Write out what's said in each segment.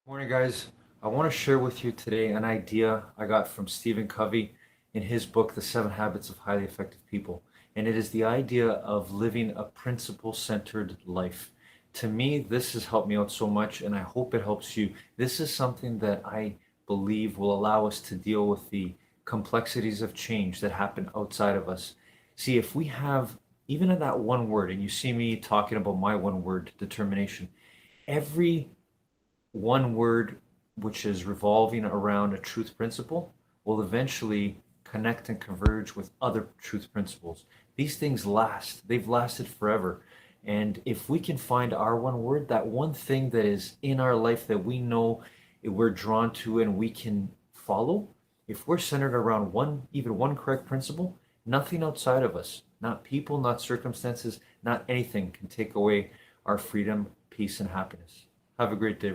Morning, guys. I want to share with you today an idea I got from Stephen Covey in his book, The 7 Habits of Highly Effective People. And it is the idea of living a principle-centered life. To me, this has helped me out so much, and I hope it helps you. This is something that I believe will allow us to deal with the complexities of change that happen outside of us. See, if we have, even in that one word, and you see me talking about my one word, determination, every one word which is revolving around a truth principle will eventually connect and converge with other truth principles. These things last, they've lasted forever. And if we can find our one word, that one thing that is in our life that we know we're drawn to and we can follow, if we're centered around even one correct principle, nothing outside of us, not people, not circumstances, not anything can take away our freedom, peace, and happiness. Have a great day.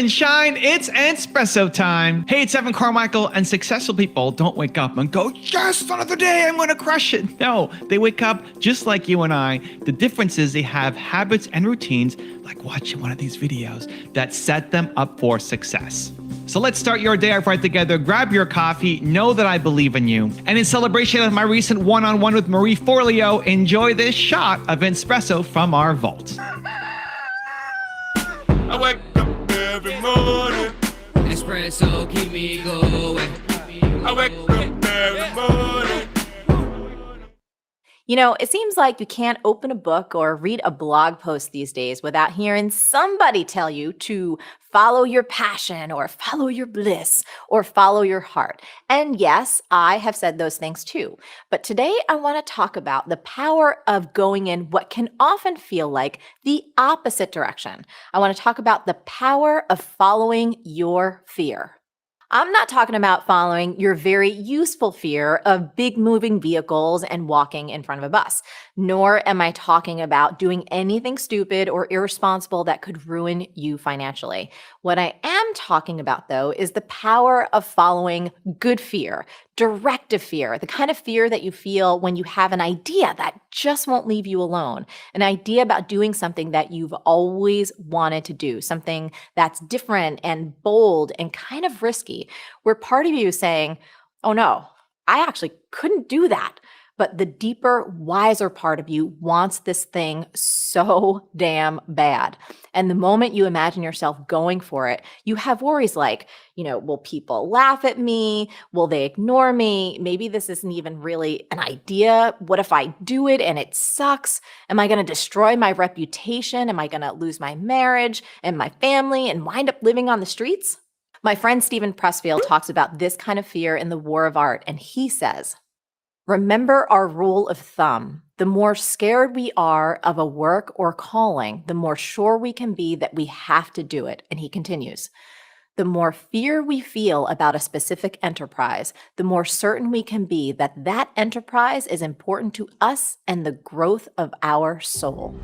And shine, it's espresso time. Hey, it's Evan Carmichael, and successful people don't wake up and go, yes, another day, I'm gonna crush it. No, they wake up just like you and I. The difference is they have habits and routines, like watching one of these videos, that set them up for success. So let's start your day off right together. Grab your coffee, know that I believe in you. And in celebration of my recent one-on-one with Marie Forleo, enjoy this shot of espresso from our vault. I wake up every morning. Espresso keep me going. I wake up every morning. You know, it seems like you can't open a book or read a blog post these days without hearing somebody tell you to follow your passion or follow your bliss or follow your heart. And yes, I have said those things too. But today I want to talk about the power of going in what can often feel like the opposite direction. I want to talk about the power of following your fear. I'm not talking about following your very useful fear of big moving vehicles and walking in front of a bus, nor am I talking about doing anything stupid or irresponsible that could ruin you financially. What I am talking about, though, is the power of following good fear, directive fear, the kind of fear that you feel when you have an idea that just won't leave you alone, an idea about doing something that you've always wanted to do, something that's different and bold and kind of risky, where part of you is saying, oh no, I actually couldn't do that. But the deeper, wiser part of you wants this thing so damn bad. And the moment you imagine yourself going for it, you have worries like, will people laugh at me? Will they ignore me? Maybe this isn't even really an idea. What if I do it and it sucks? Am I going to destroy my reputation? Am I going to lose my marriage and my family and wind up living on the streets? My friend Stephen Pressfield talks about this kind of fear in The War of Art, and he says, remember our rule of thumb. The more scared we are of a work or calling, the more sure we can be that we have to do it. And he continues, the more fear we feel about a specific enterprise, the more certain we can be that that enterprise is important to us and the growth of our soul.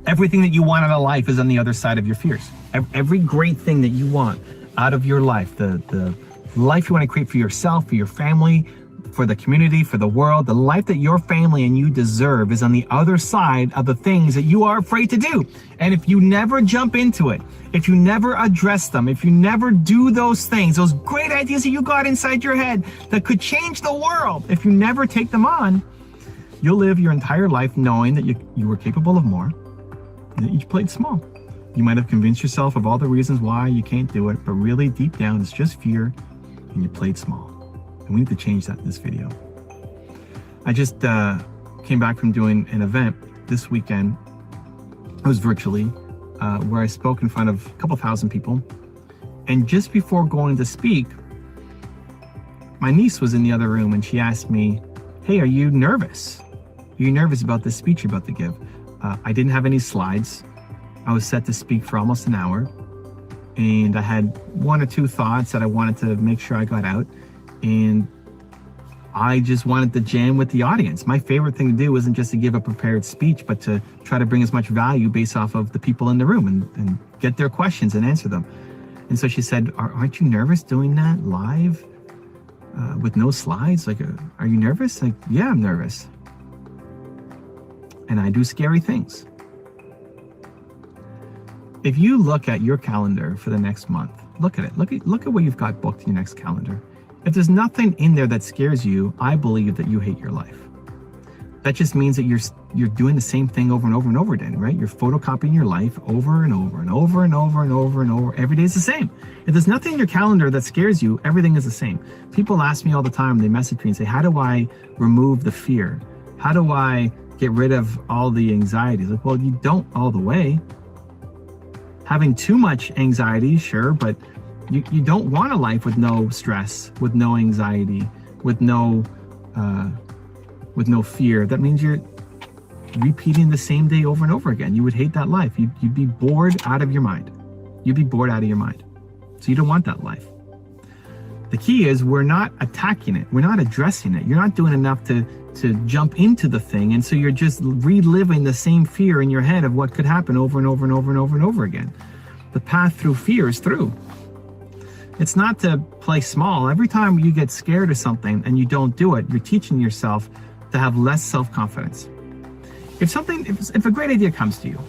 Everything that you want out of life is on the other side of your fears. Every great thing that you want out of your life, the life you want to create for yourself, for your family, for the community, for the world, the life that your family and you deserve is on the other side of the things that you are afraid to do. And if you never jump into it, if you never address them, if you never do those things, those great ideas that you got inside your head that could change the world, if you never take them on, you'll live your entire life knowing that you were capable of more, and that you played small. You might have convinced yourself of all the reasons why you can't do it, but really deep down, it's just fear, and you played small. And we need to change that in this video. I just came back from doing an event this weekend. It was virtually, where I spoke in front of a couple thousand people. And just before going to speak, my niece was in the other room and she asked me, hey, are you nervous? Are you nervous about this speech you're about to give? I didn't have any slides. I was set to speak for almost an hour. And I had one or two thoughts that I wanted to make sure I got out. And I just wanted to jam with the audience. My favorite thing to do wasn't just to give a prepared speech, but to try to bring as much value based off of the people in the room and get their questions and answer them. And so she said, aren't you nervous doing that live with no slides? Like, are you nervous? Like, yeah, I'm nervous. And I do scary things. If you look at your calendar for the next month, look at it. Look at what you've got booked in your next calendar. If there's nothing in there that scares you, I believe that you hate your life. That just means that you're doing the same thing over and over and over again, right? You're photocopying your life over and over and over and over and over and over. Every day is the same. If there's nothing in your calendar that scares you, everything is the same. People ask me all the time, they message me and say, how do I remove the fear? How do I get rid of all the anxieties? Like, well, you don't all the way. Having too much anxiety, sure, but you don't want a life with no stress, with no anxiety, with no fear. That means you're repeating the same day over and over again. You would hate that life. You'd be bored out of your mind. You'd be bored out of your mind. So you don't want that life. The key is we're not attacking it. We're not addressing it. You're not doing enough to jump into the thing. And so you're just reliving the same fear in your head of what could happen over and over and over and over and over again. The path through fear is through. It's not to play small. Every time you get scared of something and you don't do it, you're teaching yourself to have less self-confidence. If a great idea comes to you,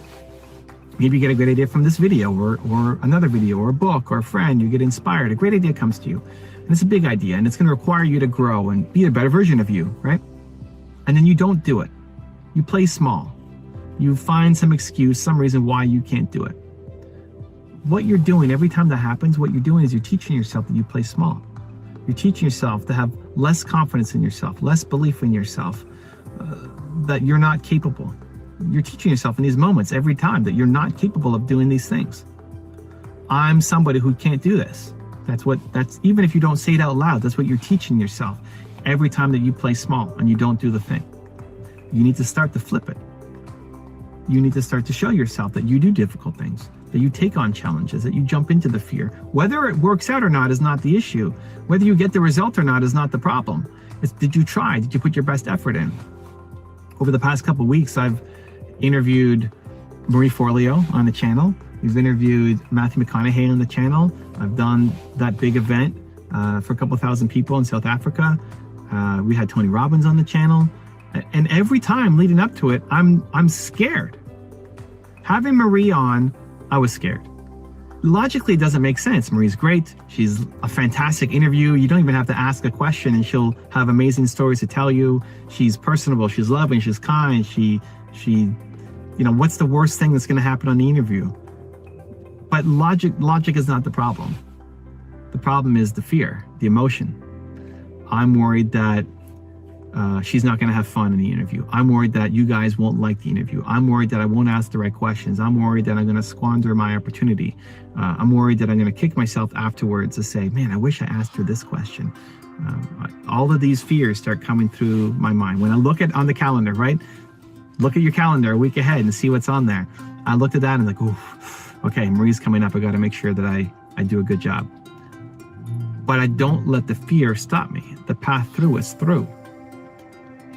maybe you get a great idea from this video or another video or a book or a friend, you get inspired, a great idea comes to you, and it's a big idea and it's going to require you to grow and be a better version of you, right? And then you don't do it. You play small. You find some excuse, some reason why you can't do it. What you're doing every time that happens, what you're doing is you're teaching yourself that you play small. You're teaching yourself to have less confidence in yourself, less belief in yourself, that you're not capable. You're teaching yourself in these moments every time that you're not capable of doing these things. I'm somebody who can't do this. That's even if you don't say it out loud, that's what you're teaching yourself every time that you play small and you don't do the thing. You need to start to flip it. You need to start to show yourself that you do difficult things, that you take on challenges, that you jump into the fear. Whether it works out or not is not the issue. Whether you get the result or not is not the problem. It's, did you try? Did you put your best effort in? Over the past couple of weeks, I've interviewed Marie Forleo on the channel. We've interviewed Matthew McConaughey on the channel. I've done that big event for a couple thousand people in South Africa. We had Tony Robbins on the channel. And every time leading up to it, I'm scared. Having Marie on, I was scared. Logically, it doesn't make sense. Marie's great. She's a fantastic interview. You don't even have to ask a question and she'll have amazing stories to tell you. She's personable. She's loving. She's kind. She, what's the worst thing that's going to happen on the interview? But logic is not the problem. The problem is the fear, the emotion. I'm worried that she's not going to have fun in the interview. I'm worried that you guys won't like the interview. I'm worried that I won't ask the right questions. I'm worried that I'm going to squander my opportunity. I'm worried that I'm going to kick myself afterwards to say, man, I wish I asked her this question. All of these fears start coming through my mind. When I look on the calendar, right? Look at your calendar a week ahead and see what's on there. I looked at that and like, oh, okay, Marie's coming up. I got to make sure that I do a good job. But I don't let the fear stop me. The path through is through.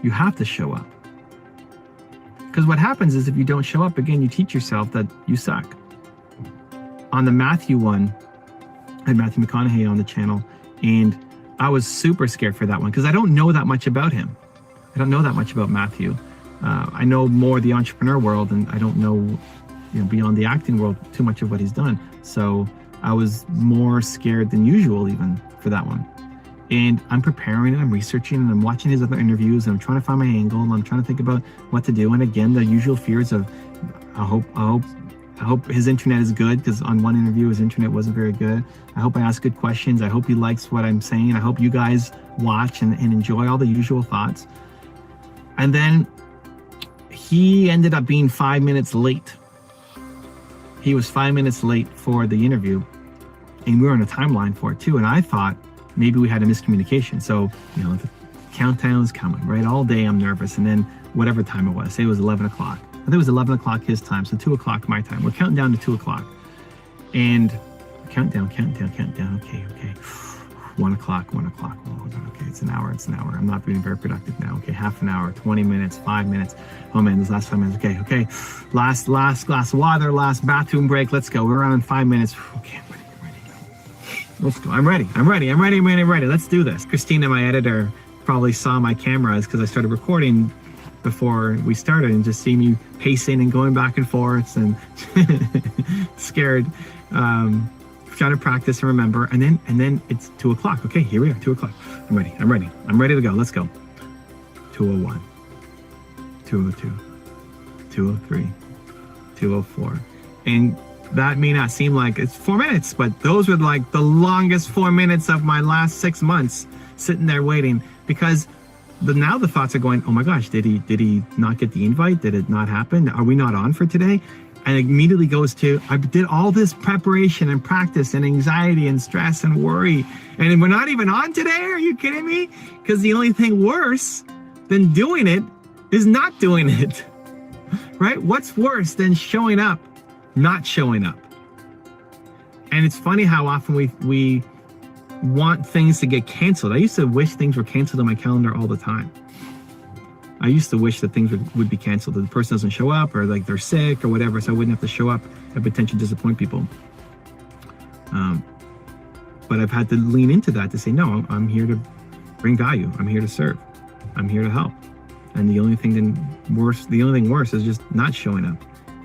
You have to show up. Because what happens is if you don't show up, again, you teach yourself that you suck. On the Matthew one, I had Matthew McConaughey on the channel, and I was super scared for that one because I don't know that much about him. I don't know that much about Matthew. I know more the entrepreneur world, and I don't know, beyond the acting world, too much of what he's done. So I was more scared than usual even for that one. And I'm preparing and I'm researching and I'm watching his other interviews and I'm trying to find my angle and I'm trying to think about what to do. And again, the usual fears of, I hope his internet is good, because on one interview his internet wasn't very good. I hope I ask good questions. I hope he likes what I'm saying. I hope you guys watch and enjoy all the usual thoughts. And then he ended up being 5 minutes late. He was 5 minutes late for the interview, and we were on a timeline for it too. And I thought maybe we had a miscommunication. So, the countdown's coming, right? All day I'm nervous. And then whatever time it was, say it was 11 o'clock. I think it was 11 o'clock his time, so 2 o'clock my time. We're counting down to 2 o'clock. And countdown. Okay. 1 o'clock. Oh, okay, it's an hour. I'm not being very productive now. Okay, half an hour, 20 minutes, 5 minutes. Oh man, this last 5 minutes. Okay. Last glass of water, last bathroom break. Let's go. We're around in 5 minutes. Okay, I'm ready to go. Let's go. I'm ready. I'm ready. I'm ready. I'm ready. I'm ready. Let's do this. Christina, my editor, probably saw my cameras because I started recording before we started and just see me pacing and going back and forth and scared. Trying to practice and remember. And then it's 2 o'clock. Okay, here we are. 2 o'clock. I'm ready. I'm ready. I'm ready to go. Let's go. 2:01, 2:02, 2:03, 2:04. And that may not seem like it's 4 minutes, but those were like the longest 4 minutes of my last 6 months sitting there waiting, because now the thoughts are going, oh my gosh, did he not get the invite? Did it not happen? Are we not on for today? And it immediately goes to, I did all this preparation and practice and anxiety and stress and worry, and we're not even on today? Are you kidding me? Because the only thing worse than doing it is not doing it, right? What's worse than showing up, not showing up? And it's funny how often we want things to get canceled. I used to wish things were canceled on my calendar all the time. I used to wish that things would be canceled, that the person doesn't show up, or like they're sick or whatever, so I wouldn't have to show up and potentially disappoint people. But I've had to lean into that to say, no, I'm here to bring value. I'm here to serve. I'm here to help. And the only thing worse is just not showing up,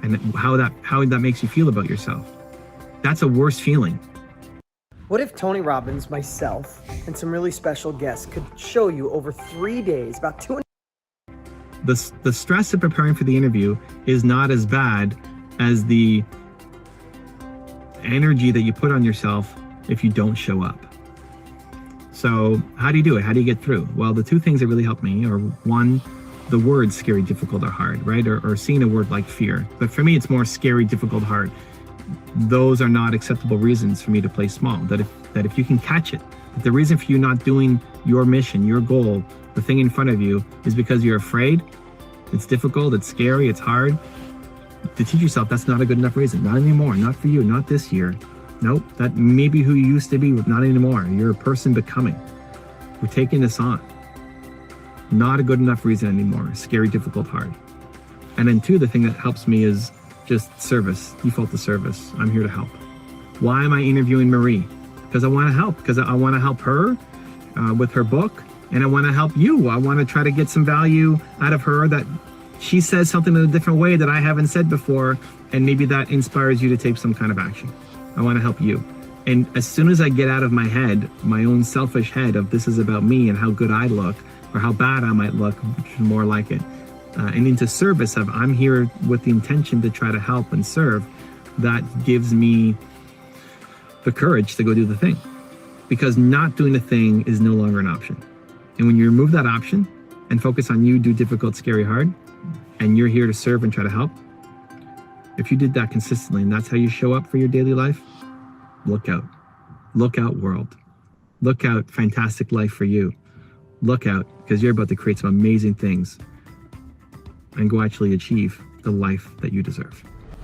and how that makes you feel about yourself. That's a worse feeling. What if Tony Robbins, myself, and some really special guests could show you over 3 days, about 2.5 the stress of preparing for the interview is not as bad as the energy that you put on yourself if you don't show up. So how do you do it? How do you get through? Well, the two things that really help me are, one, the words scary, difficult, or hard, right? Or seeing a word like fear. But for me, it's more scary, difficult, hard. Those are not acceptable reasons for me to play small. That if you can catch it, that the reason for you not doing your mission, your goal, the thing in front of you is because you're afraid, it's difficult, it's scary, it's hard, to teach yourself that's not a good enough reason. Not anymore, not for you, not this year. Nope, that may be who you used to be, but not anymore. You're a person becoming. We're taking this on. Not a good enough reason anymore. Scary, difficult, hard. And then two, the thing that helps me is just service, default to service. I'm here to help. Why am I interviewing Marie? Because I want to help, because I want to help her with her book, and I want to help you. I want to try to get some value out of her, that she says something in a different way that I haven't said before, and maybe that inspires you to take some kind of action. I want to help you. And as soon as I get out of my head, my own selfish head of this is about me and how good I look or how bad I might look, which is more like it, and into service of I'm here with the intention to try to help and serve, that gives me the courage to go do the thing. Because not doing the thing is no longer an option. And when you remove that option and focus on you, do difficult, scary, hard, and you're here to serve and try to help, if you did that consistently and that's how you show up for your daily life, look out. Look out, world. Look out, fantastic life for you. Look out, because you're about to create some amazing things and go actually achieve the life that you deserve.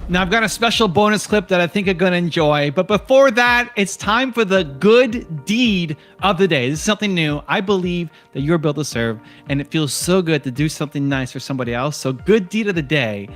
Now, I've got a special bonus clip that I think you're going to enjoy. But before that, it's time for the good deed of the day. This is something new. I believe that you're built to serve, and it feels so good to do something nice for somebody else. So good deed of the day.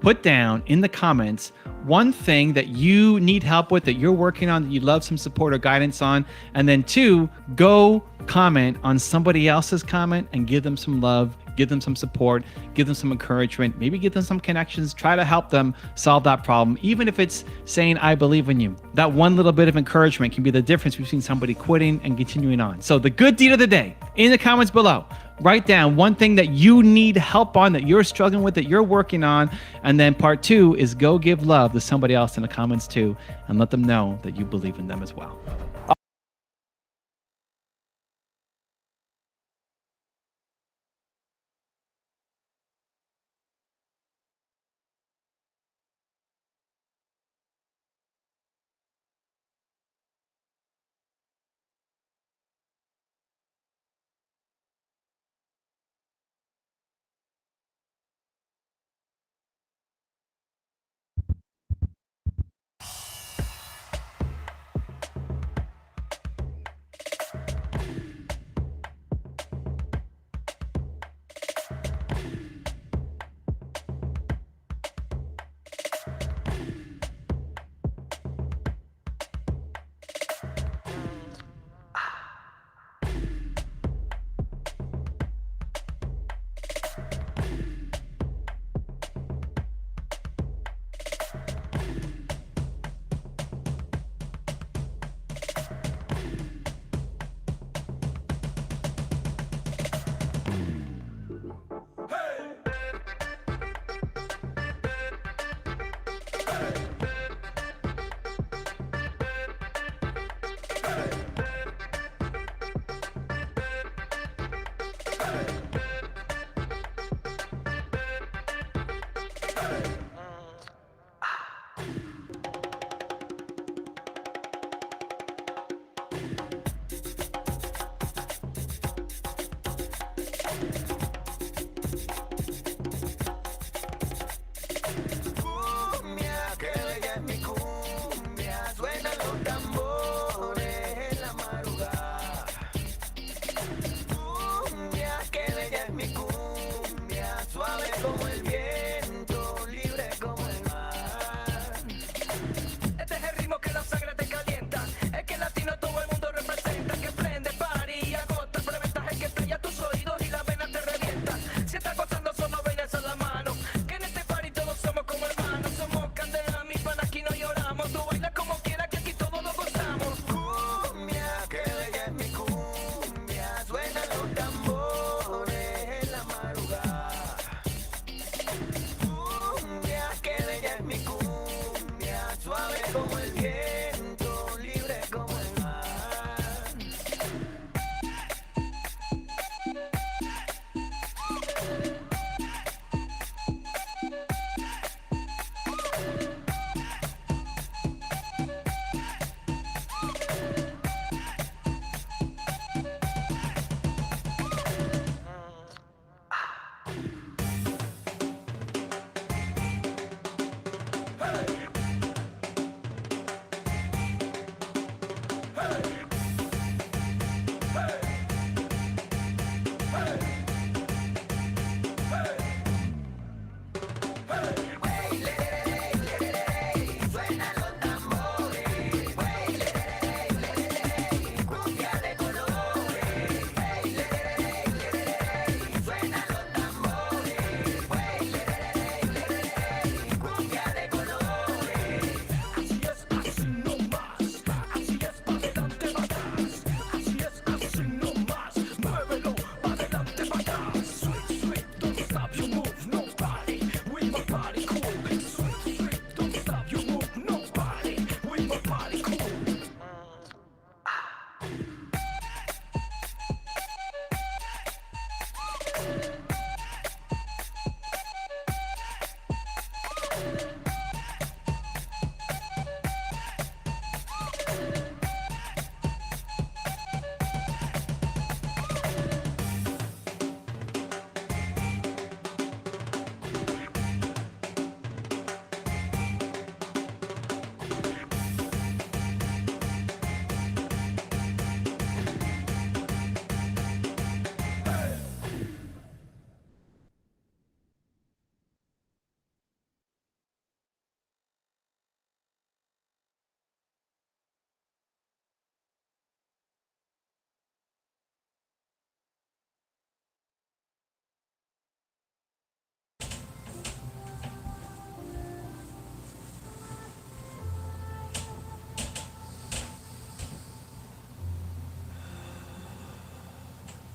Put down in the comments one thing that you need help with, that you're working on, that you love some support or guidance on. And then two, go comment on somebody else's comment and give them some love, give them some support, give them some encouragement, maybe give them some connections, try to help them solve that problem. Even if it's saying, I believe in you, that one little bit of encouragement can be the difference between somebody quitting and continuing on. So the good deed of the day, in the comments below, write down one thing that you need help on, that you're struggling with, that you're working on. And then part two is go give love to somebody else in the comments too, and let them know that you believe in them as well.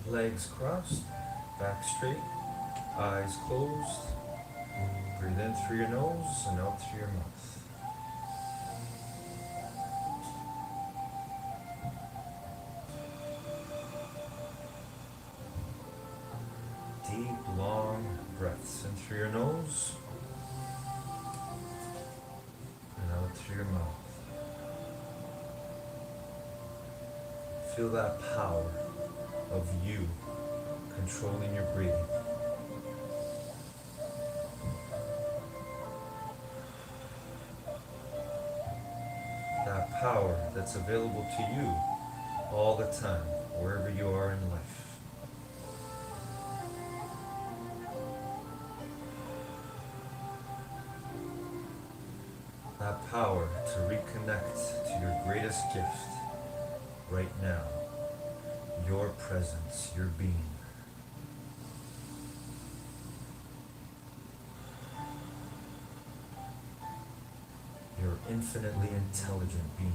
Legs crossed, back straight, eyes closed. Breathe in through your nose and out through your mouth. Deep, long breaths in through your nose and out through your mouth. Feel that power of you controlling your breathing. That power that's available to you all the time, wherever you are in life. That power to reconnect to your greatest gift right now. Your presence, your being. Your infinitely intelligent being.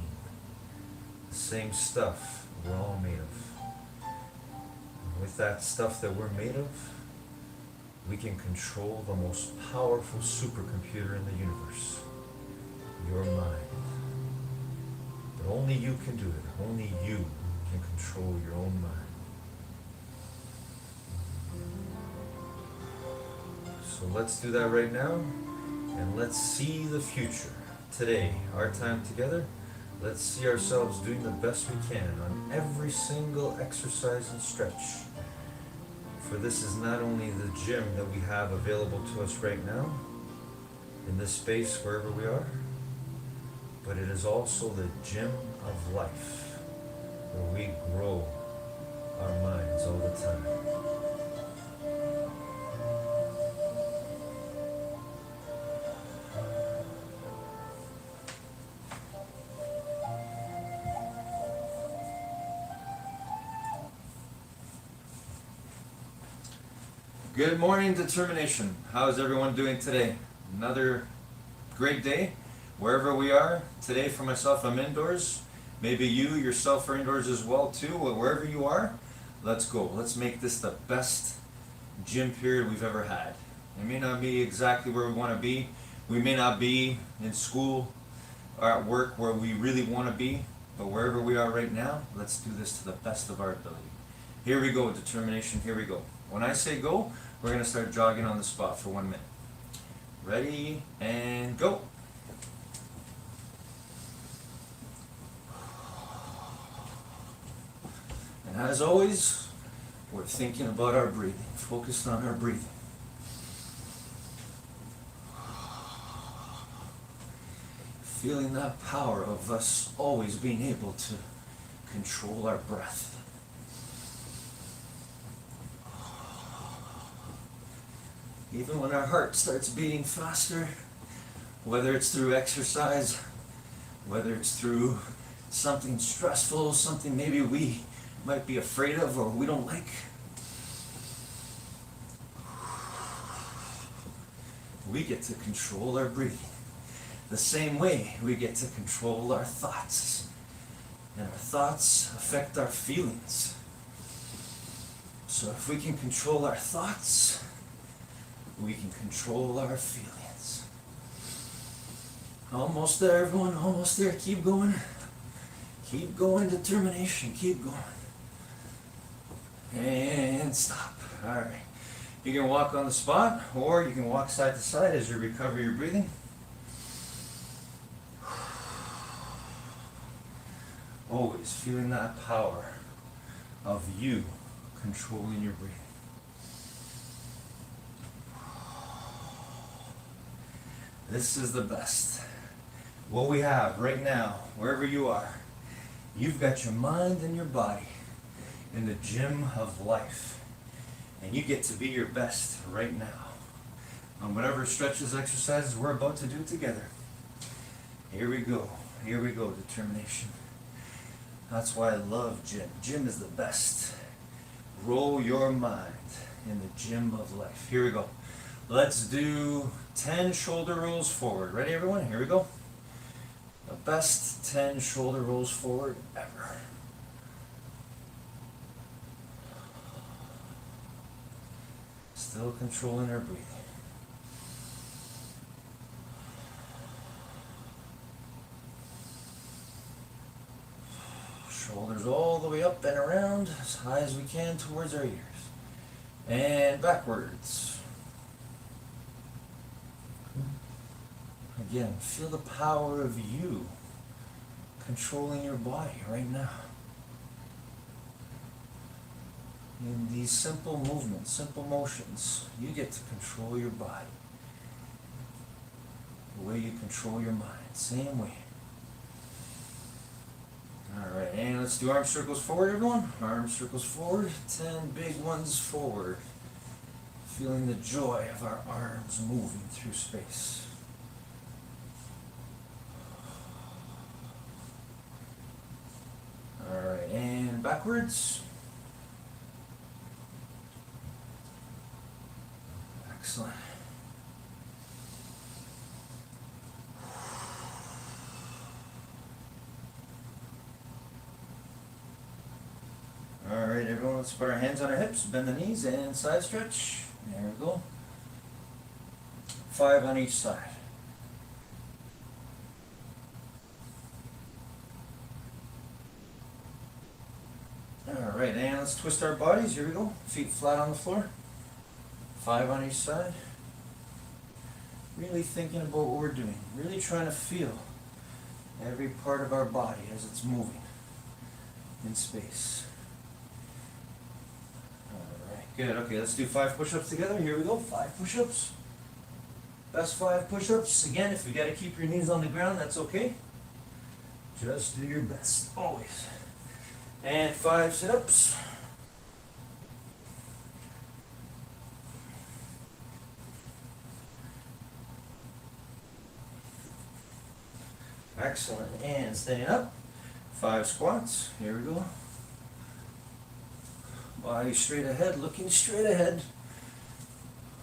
The same stuff we're all made of. And with that stuff that we're made of, we can control the most powerful supercomputer in the universe. Your mind. But only you can do it. Only you can control your own mind. So let's do that right now, and let's see the future. Today, our time together, let's see ourselves doing the best we can on every single exercise and stretch. For this is not only the gym that we have available to us right now, in this space wherever we are, but it is also the gym of life, where we grow our minds all the time. Good morning, determination. How is everyone doing today? Another great day, wherever we are. Today for myself, I'm indoors. Maybe you yourself are indoors as well too. Wherever you are, let's go. Let's make this the best gym period we've ever had. It may not be exactly where we want to be. We may not be in school or at work where we really want to be, but wherever we are right now, let's do this to the best of our ability. Here we go, determination, here we go. When I say go, we're going to start jogging on the spot for 1 minute. Ready, and go. And as always, we're thinking about our breathing, focused on our breathing. Feeling that power of us always being able to control our breath. Even when our heart starts beating faster, whether it's through exercise, whether it's through something stressful, something maybe we might be afraid of or we don't like, we get to control our breathing. The same way we get to control our thoughts. And our thoughts affect our feelings. So if we can control our thoughts, we can control our feelings. Almost there, everyone, almost there. Keep going. Keep going, determination, keep going. And stop. All right. You can walk on the spot, or you can walk side to side as you recover your breathing. Always feeling that power of you controlling your breathing. This is the best. What we have right now, wherever you are, you've got your mind and your body in the gym of life. And you get to be your best right now on whatever stretches, exercises we're about to do together. Here we go. Here we go. Determination. That's why I love gym. Gym is the best. Roll your mind in the gym of life. Here we go. Let's do 10 shoulder rolls forward. Ready, everyone? Here we go. The best 10 shoulder rolls forward ever. Still controlling our breathing. Shoulders all the way up and around as high as we can towards our ears. And backwards. Again, feel the power of you controlling your body right now. In these simple movements, simple motions, you get to control your body. The way you control your mind, same way. Alright, and let's do arm circles forward, everyone. Arm circles forward, 10 big ones forward. Feeling the joy of our arms moving through space. Alright, and backwards. Excellent. Alright, everyone, let's put our hands on our hips, bend the knees, and side stretch. There we go. 5 on each side. Alright, and let's twist our bodies. Here we go. Feet flat on the floor. 5 on each side. Really thinking about what we're doing. Really trying to feel every part of our body as it's moving in space. Alright, good. Okay, let's do 5 push-ups together. Here we go. 5 push-ups. Best 5 push-ups. Again, if you got to keep your knees on the ground, that's okay. Just do your best, always. And 5 sit-ups. Excellent. And standing up. 5 squats. Here we go. Body straight ahead, looking straight ahead.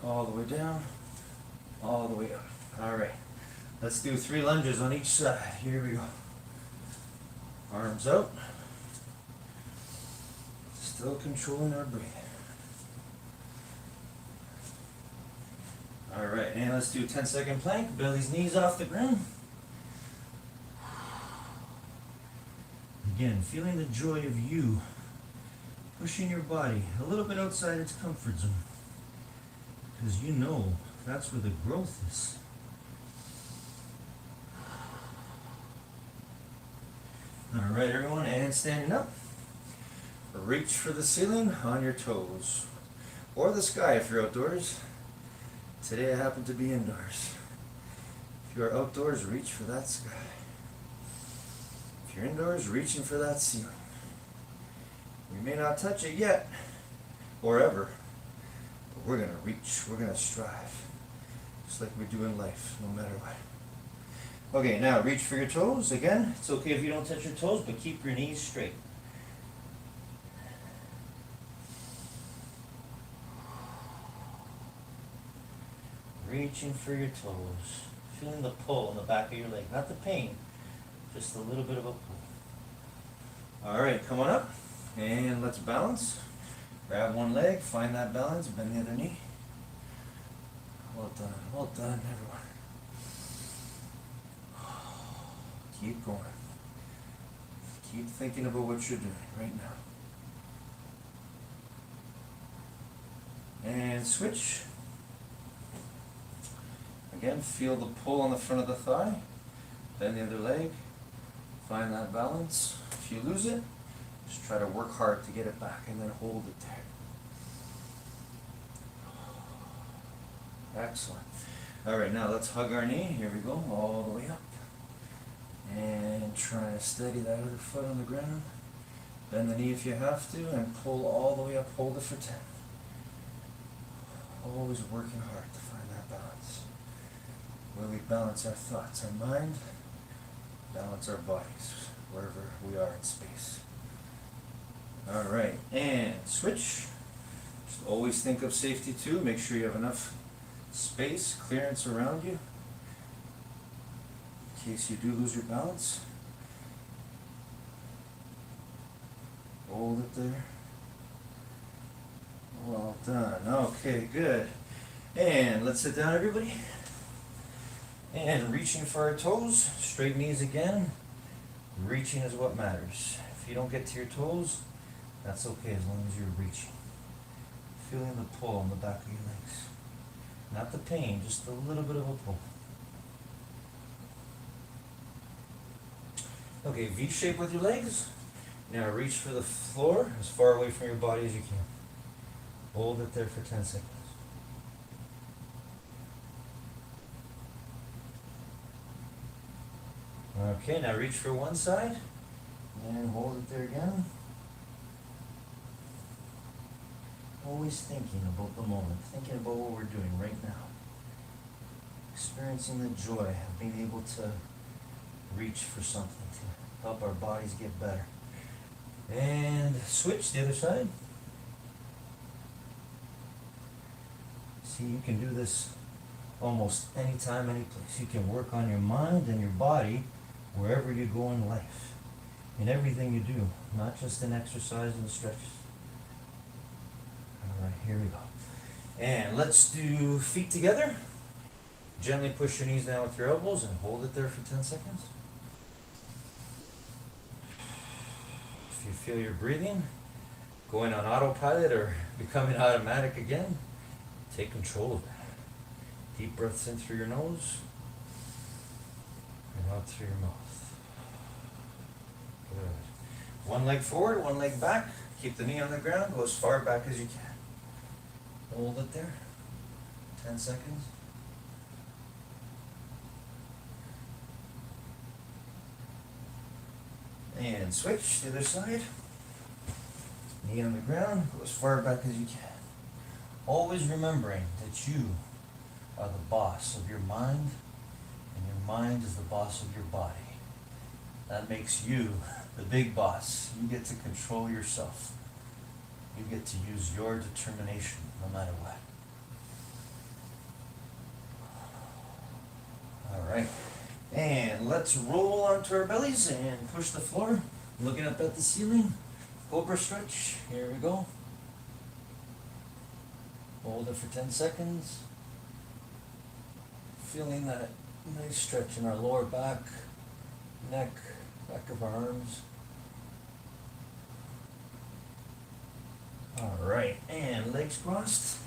All the way down. All the way up. Alright. Let's do 3 lunges on each side. Here we go. Arms out. Still controlling our breathing. Alright, and let's do 10-second plank. Belly's knees off the ground. Again, feeling the joy of you pushing your body a little bit outside its comfort zone. Because you know that's where the growth is. Alright, everyone, and standing up. Reach for the ceiling on your toes. Or the sky if you're outdoors. Today I happen to be indoors. If you're outdoors, reach for that sky. If you're indoors, reaching for that ceiling. We may not touch it yet, or ever, but we're going to reach, we're going to strive. Just like we do in life, no matter what. Okay, now reach for your toes. Again, it's okay if you don't touch your toes, but keep your knees straight. Reaching for your toes. Feeling the pull in the back of your leg. Not the pain, just a little bit of a pull. Alright, come on up. And let's balance. Grab one leg, find that balance, bend the other knee. Well done, everyone. Keep going. Keep thinking about what you're doing right now. And And switch. Again, feel the pull on the front of the thigh. Bend the other leg. Find that balance. If you lose it, just try to work hard to get it back and then hold it there. Excellent. All right, now let's hug our knee. Here we go, all the way up. And try to steady that other foot on the ground. Bend the knee if you have to and pull all the way up. Hold it for 10. Always working hard to find that balance. Where we balance our thoughts, our mind, balance our bodies, wherever we are in space. All right, and switch. Just always think of safety too. Make sure you have enough space, clearance around you, in case you do lose your balance. Hold it there. Well done. Okay, good. And let's sit down, everybody. And reaching for our toes, straight knees again. Reaching is what matters. If you don't get to your toes, that's okay as long as you're reaching. Feeling the pull on the back of your legs. Not the pain, just a little bit of a pull. Okay, V shape with your legs. Now reach for the floor as far away from your body as you can. Hold it there for 10 seconds. Okay, now reach for one side and hold it there again. Always thinking about the moment, thinking about what we're doing right now. Experiencing the joy of being able to reach for something to help our bodies get better. And switch the other side. See, you can do this almost anytime, any place. You can work on your mind and your body wherever you go in life, in everything you do, not just in exercise and stretches. All right, here we go. And let's do feet together. Gently push your knees down with your elbows and hold it there for 10 seconds. If you feel your breathing going on autopilot or becoming automatic again, take control of that. Deep breaths in through your nose and out through your mouth. Good. One leg forward, one leg back. Keep the knee on the ground. Go as far back as you can. Hold it there. 10 seconds. And switch to the other side. Knee on the ground. Go as far back as you can. Always remembering that you are the boss of your mind, and your mind is the boss of your body. That makes you the big boss. You get to control yourself. You get to use your determination no matter what. All right. And let's roll onto our bellies and push the floor. Looking up at the ceiling. Cobra stretch. Here we go. Hold it for 10 seconds. Feeling that nice stretch in our lower back, neck, back of our arms. All right, and legs crossed,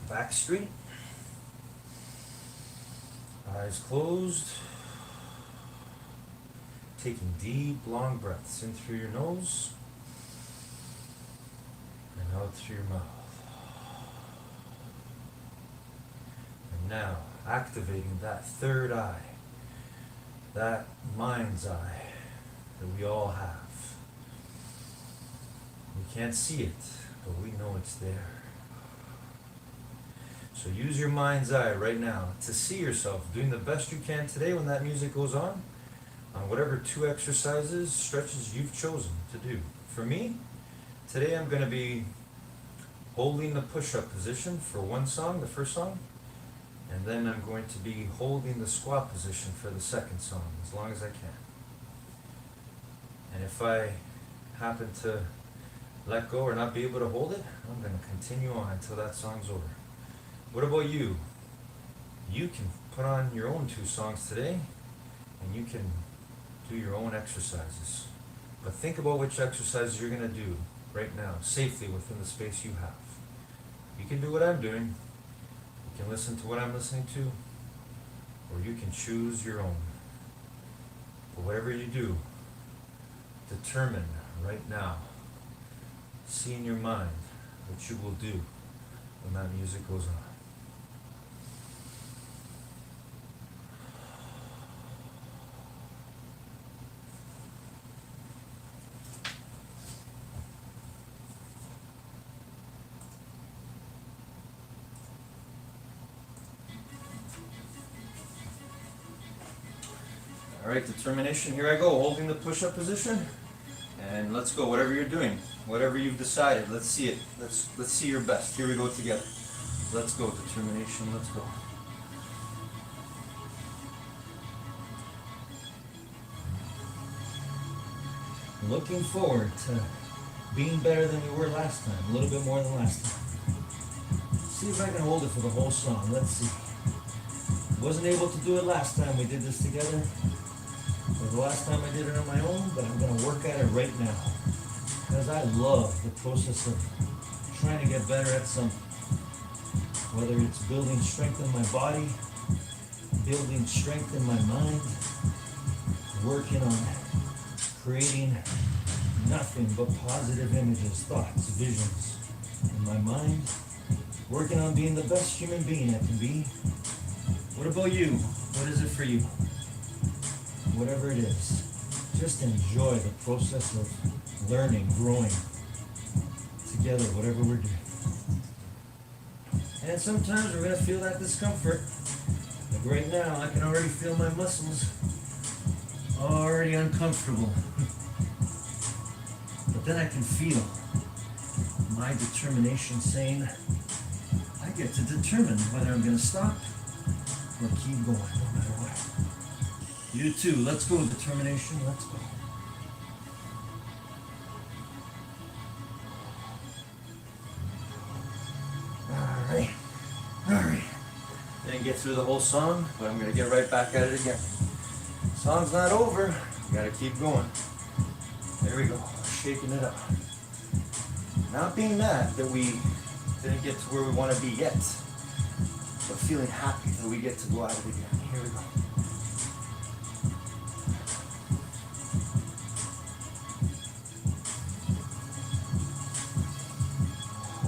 back straight, eyes closed. Taking deep, long breaths in through your nose and out through your mouth. And now, activating that third eye, that mind's eye that we all have. We can't see it, but we know it's there. So use your mind's eye right now to see yourself doing the best you can today when that music goes on whatever 2 exercises, stretches you've chosen to do. For me, today I'm going to be holding the push-up position for one song, the first song, and then I'm going to be holding the squat position for the second song, as long as I can. And if I happen to let go or not be able to hold it, I'm going to continue on until that song's over. What about you? You can put on your own 2 songs today, and you can do your own exercises. But think about which exercises you're going to do right now, safely within the space you have. You can do what I'm doing. You can listen to what I'm listening to, or you can choose your own. But whatever you do, determine right now, see in your mind what you will do when that music goes on. All right, determination, here I go, holding the push-up position. And let's go, whatever you're doing, whatever you've decided, let's see it. Let's see your best. Here we go together. Let's go, determination, let's go. Looking forward to being better than you were last time, a little bit more than last time. See if I can hold it for the whole song, let's see. Wasn't able to do it last time we did this together. Or the last time I did it on my own, but I'm gonna work at it right now. Because I love the process of trying to get better at something. Whether it's building strength in my body, building strength in my mind, working on creating nothing but positive images, thoughts, visions in my mind, working on being the best human being I can be. What about you? What is it for you? Whatever it is, just enjoy the process of learning, growing together, whatever we're doing. And sometimes we're going to feel that discomfort. Like right now, I can already feel my muscles already uncomfortable. But then I can feel my determination saying, I get to determine whether I'm going to stop or keep going, no matter what. You too, let's go, determination, let's go. Alright. Didn't get through the whole song, but I'm gonna get right back at it again. Song's not over, gotta keep going. There we go, shaking it up. Not being mad that we didn't get to where we want to be yet, but feeling happy that we get to go at it again. Here we go.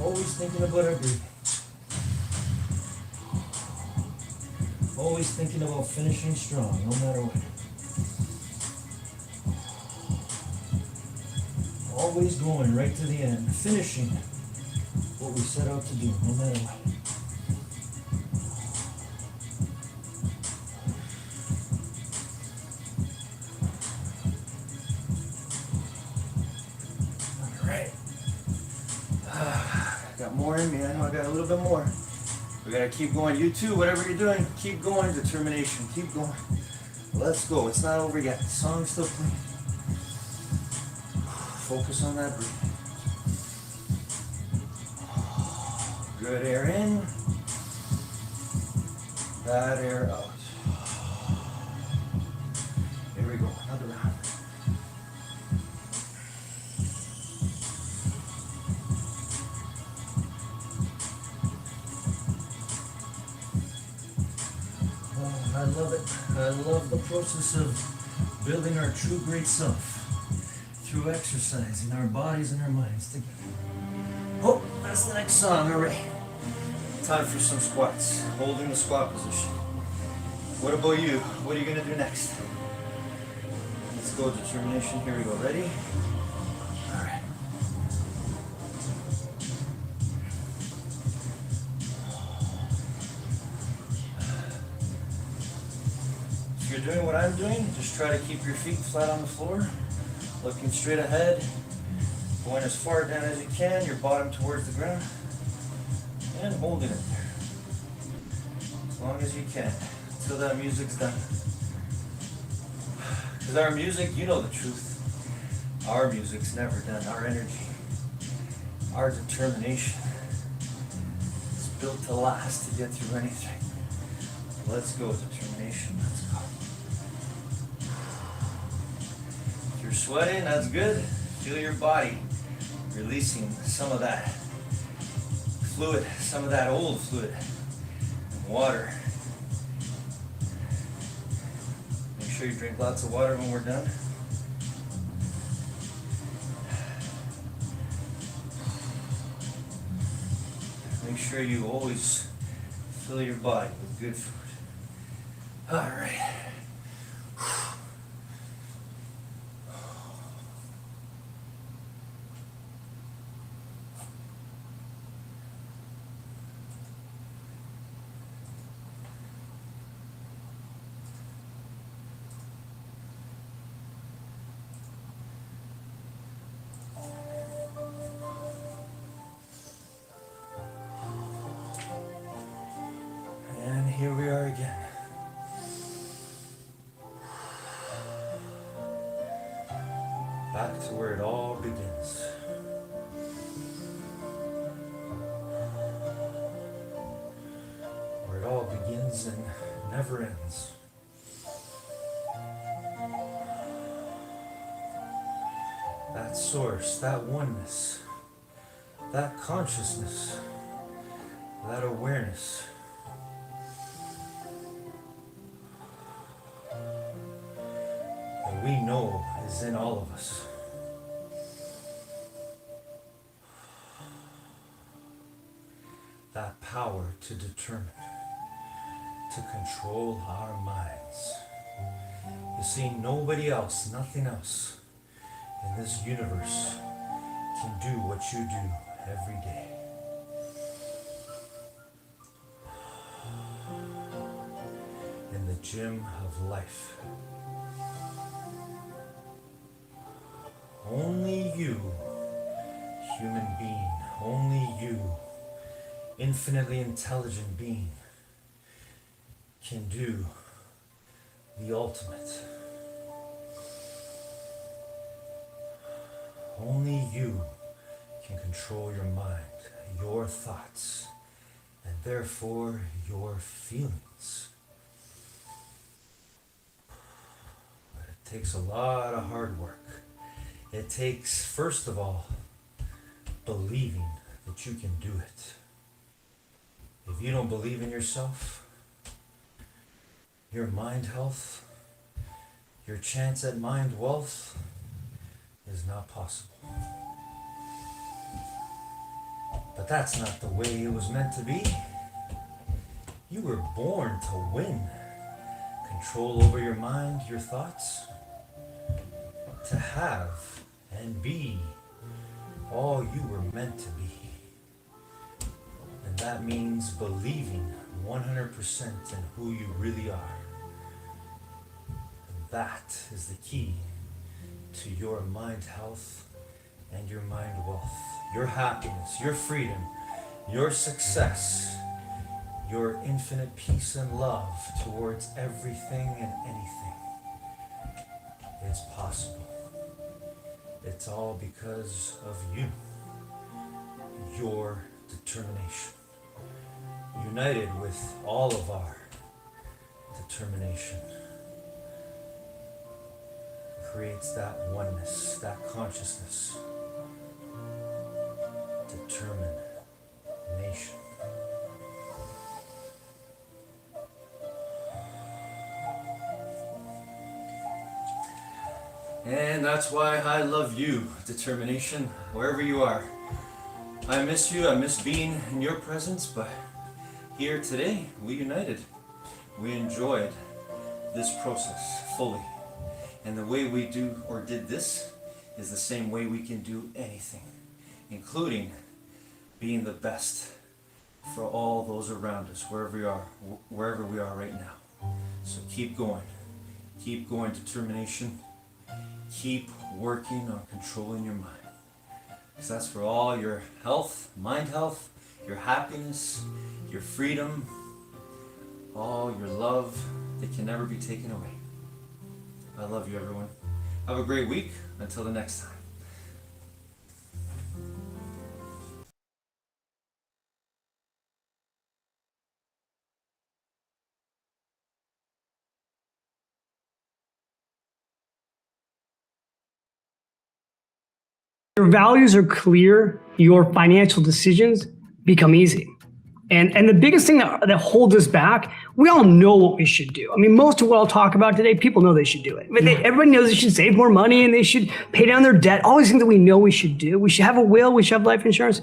Always thinking about our breathing. Always thinking about finishing strong, no matter what. Always going right to the end, finishing what we set out to do, no matter what. Got more in me. I know I got a little bit more. We gotta keep going. You too, whatever you're doing, keep going. Determination, keep going. Let's go. It's not over yet. The song's still playing. Focus on that breathing. Good air in. Bad air out. Here we go. Another round. I love it. I love the process of building our true great self through exercising our bodies and our minds together. Oh, that's the next song. All right. Time for some squats. Holding the squat position. What about you? What are you going to do next? Let's go, determination. Here we go. Ready? All right. If you're doing what I'm doing, just try to keep your feet flat on the floor, looking straight ahead, going as far down as you can, your bottom towards the ground, and holding it there. As long as you can, until that music's done. Because our music, you know the truth, our music's never done. Our energy, our determination is built to last, to get through anything. Let's go, determination, let's go. If you're sweating, that's good. Feel your body releasing some of that fluid, some of that old fluid, water. Make sure you drink lots of water when we're done. Make sure you always fill your body with good food. All right. And here we are again. Back to where it all begins. Where it all begins and never ends. That source, that oneness, that consciousness, that awareness. That we know is in all of us. That power to determine, to control our minds. You see, nobody else, nothing else in this universe can do what you do every day. In the gym of life. Only you, human being, only you, infinitely intelligent being, can do the ultimate. Only you can control your mind, your thoughts, and therefore your feelings. But it takes a lot of hard work. It takes, first of all, believing that you can do it. If you don't believe in yourself, your mind health, your chance at mind wealth is not possible. But that's not the way it was meant to be. You were born to win. Control over your mind, your thoughts, to have and be all you were meant to be. And that means believing 100% in who you really are. And that is the key to your mind health and your mind wealth, your happiness, your freedom, your success, your infinite peace and love towards everything and anything. It's possible. It's all because of you, your determination, united with all of our determination, creates that oneness, that consciousness, determination. And that's why I love you, determination, wherever you are. I miss you, I miss being in your presence, but here today, we united. We enjoyed this process fully. And the way we do or did this is the same way we can do anything, including being the best for all those around us, wherever we are right now. So keep going, determination. Keep working on controlling your mind. Because that's for all your health, mind health, your happiness, your freedom, all your love that can never be taken away. I love you, everyone. Have a great week. Until the next time. Your values are clear, your financial decisions become easy. And the biggest thing that holds us back, we all know what we should do. I mean, most of what I'll talk about today, people know they should do it. But everybody knows they should save more money and they should pay down their debt. All these things that we know we should do. We should have a will. We should have life insurance.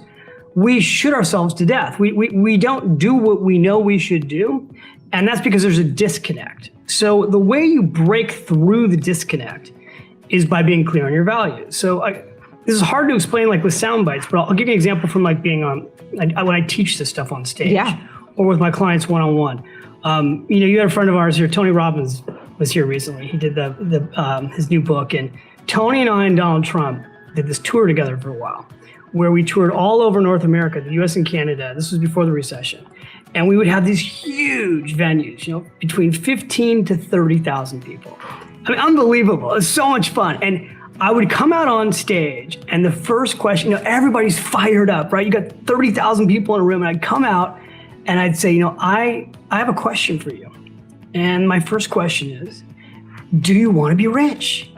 We shoot ourselves to death. We don't do what we know we should do. And that's because there's a disconnect. So the way you break through the disconnect is by being clear on your values. So this is hard to explain like with sound bites, but I'll give you an example from like being on, when I teach this stuff on stage or with my clients one-on-one. You had a friend of ours here, Tony Robbins was here recently. He did his new book, and Tony and I and Donald Trump did this tour together for a while where we toured all over North America, the US and Canada. This was before the recession. And we would have these huge venues, between 15 to 30,000 people. I mean, unbelievable. It's so much fun. And I would come out on stage and the first question, everybody's fired up, right? You got 30,000 people in a room, and I'd come out and I'd say, I have a question for you. And my first question is, do you want to be rich?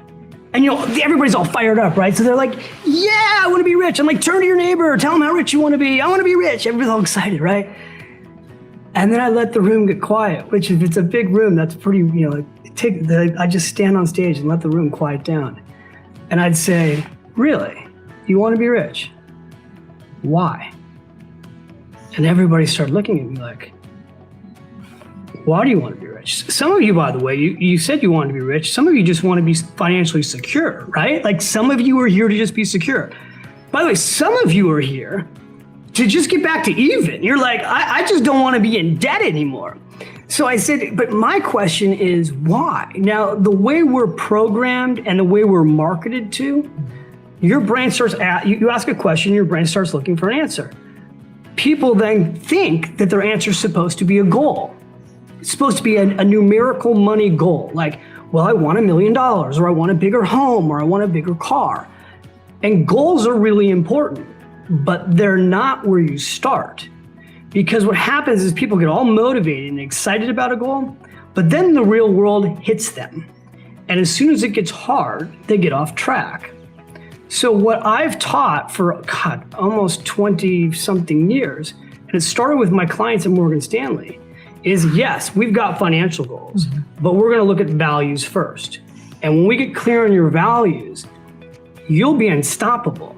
And everybody's all fired up, right? So they're like, yeah, I want to be rich. I'm like, turn to your neighbor, tell them how rich you want to be. I want to be rich. Everybody's all excited, right? And then I let the room get quiet, which if it's a big room, that's pretty, I just stand on stage and let the room quiet down. And I'd say, really? You want to be rich? Why? And everybody started looking at me like, why do you want to be rich? Some of you, by the way, you said you wanted to be rich. Some of you just want to be financially secure, right? Like some of you are here to just be secure. By the way, some of you are here to just get back to even. You're like, I just don't want to be in debt anymore. So I said, but my question is why? Now, the way we're programmed and the way we're marketed to, your brain starts, you ask a question, your brain starts looking for an answer. People then think that their answer is supposed to be a goal. It's supposed to be a numerical money goal. Like, well, I want $1 million, or I want a bigger home, or I want a bigger car. And goals are really important, but they're not where you start. Because what happens is people get all motivated and excited about a goal, but then the real world hits them. And as soon as it gets hard, they get off track. So what I've taught for, almost 20 something years, and it started with my clients at Morgan Stanley, is yes, we've got financial goals, but we're gonna look at values first. And when we get clear on your values, you'll be unstoppable.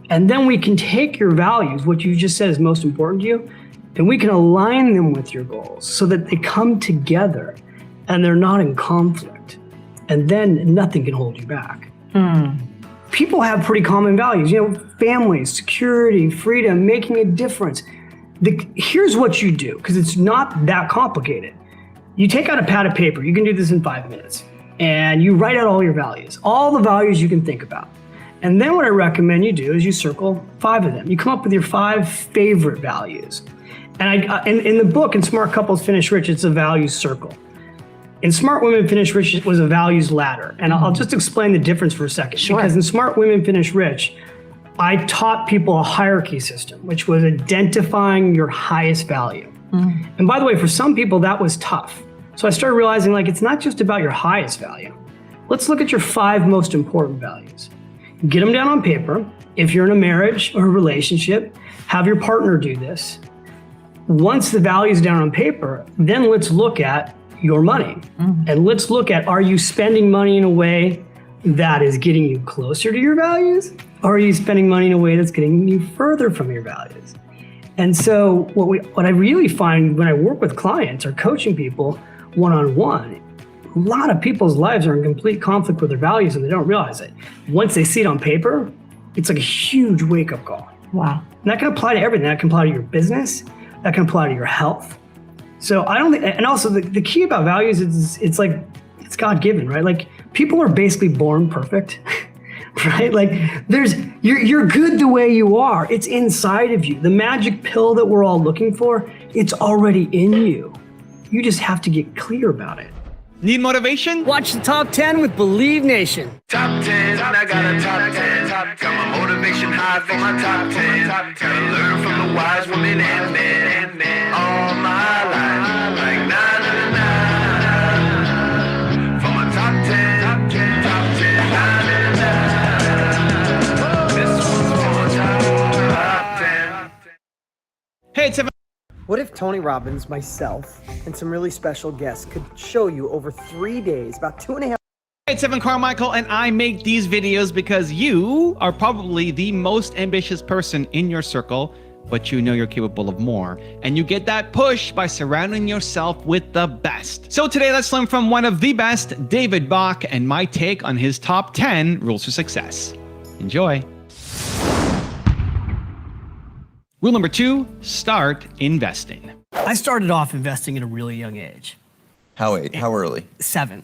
And then we can take your values, what you just said is most important to you, and we can align them with your goals so that they come together and they're not in conflict. And then nothing can hold you back. People have pretty common values, family, security, freedom, making a difference. Here's what you do, because it's not that complicated. You take out a pad of paper, you can do this in 5 minutes, and you write out all your values, all the values you can think about. And then what I recommend you do is you circle 5 of them. You come up with your 5 favorite values. And in the book, in Smart Couples Finish Rich, it's a values circle. In Smart Women Finish Rich, it was a values ladder. And I'll just explain the difference for a second. Sure. Because in Smart Women Finish Rich, I taught people a hierarchy system, which was identifying your highest value. And by the way, for some people, that was tough. So I started realizing it's not just about your highest value. Let's look at your 5 most important values. Get them down on paper. If you're in a marriage or a relationship, have your partner do this. Once the value's down on paper, then let's look at your money. And let's look at, are you spending money in a way that is getting you closer to your values? Or are you spending money in a way that's getting you further from your values? And so what I really find when I work with clients or coaching people one-on-one, a lot of people's lives are in complete conflict with their values and they don't realize it. Once they see it on paper, it's like a huge wake-up call. Wow. And that can apply to everything. That can apply to your business. That can apply to your health. So I don't think, and also the key about values is it's God-given, right? Like people are basically born perfect, right? Like you're good the way you are. It's inside of you. The magic pill that we're all looking for, it's already in you. You just have to get clear about it. Need motivation? Watch the Top 10 with Believe Nation. Top 10, I got a top 10. Got my motivation high for my top 10. Gotta learn from the wise women and men. All my life, like na na na na. For my top 10, top 10, na na na na. This one's for my top 10. What if Tony Robbins, myself, and some really special guests could show you over 3 days, about 2.5 Hey, it's Evan Carmichael, and I make these videos because you are probably the most ambitious person in your circle, but you know you're capable of more. And you get that push by surrounding yourself with the best. So today, let's learn from one of the best, David Bach, and my take on his top 10 rules for success. Enjoy. Rule number 2, start investing. I started off investing at a really young age. How early? 7.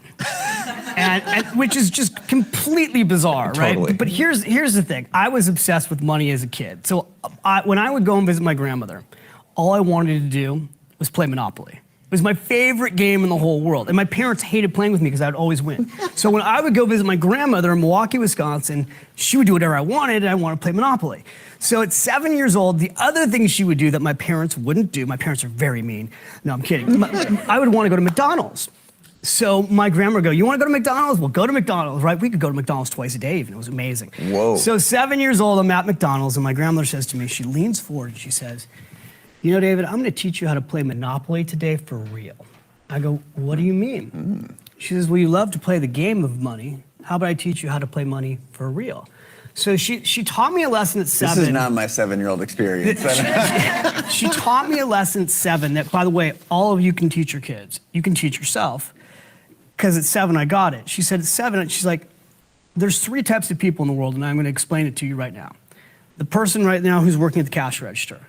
and which is just completely bizarre, right? Totally. But here's the thing. I was obsessed with money as a kid. So when I would go and visit my grandmother, all I wanted to do was play Monopoly. It was my favorite game in the whole world. And my parents hated playing with me because I'd always win. So when I would go visit my grandmother in Milwaukee, Wisconsin, she would do whatever I wanted, and I wanted to play Monopoly. So at 7 years old, the other thing she would do that my parents wouldn't do, my parents are very mean. No, I'm kidding. I would want to go to McDonald's. So my grandma would go, you want to go to McDonald's? Well, go to McDonald's, right? We could go to McDonald's twice a day even. It was amazing. Whoa. So 7 years old, I'm at McDonald's, and my grandmother says to me, she leans forward and she says, you know, David, I'm going to teach you how to play Monopoly today for real. I go, what do you mean? She says, well, you love to play the game of money. How about I teach you how to play money for real? So she taught me a lesson at 7. This is not my 7-year-old experience. She taught me a lesson at 7 that, by the way, all of you can teach your kids. You can teach yourself. Because at 7, I got it. She said at 7, she's like, there's 3 types of people in the world, and I'm going to explain it to you right now. The person right now who's working at the cash register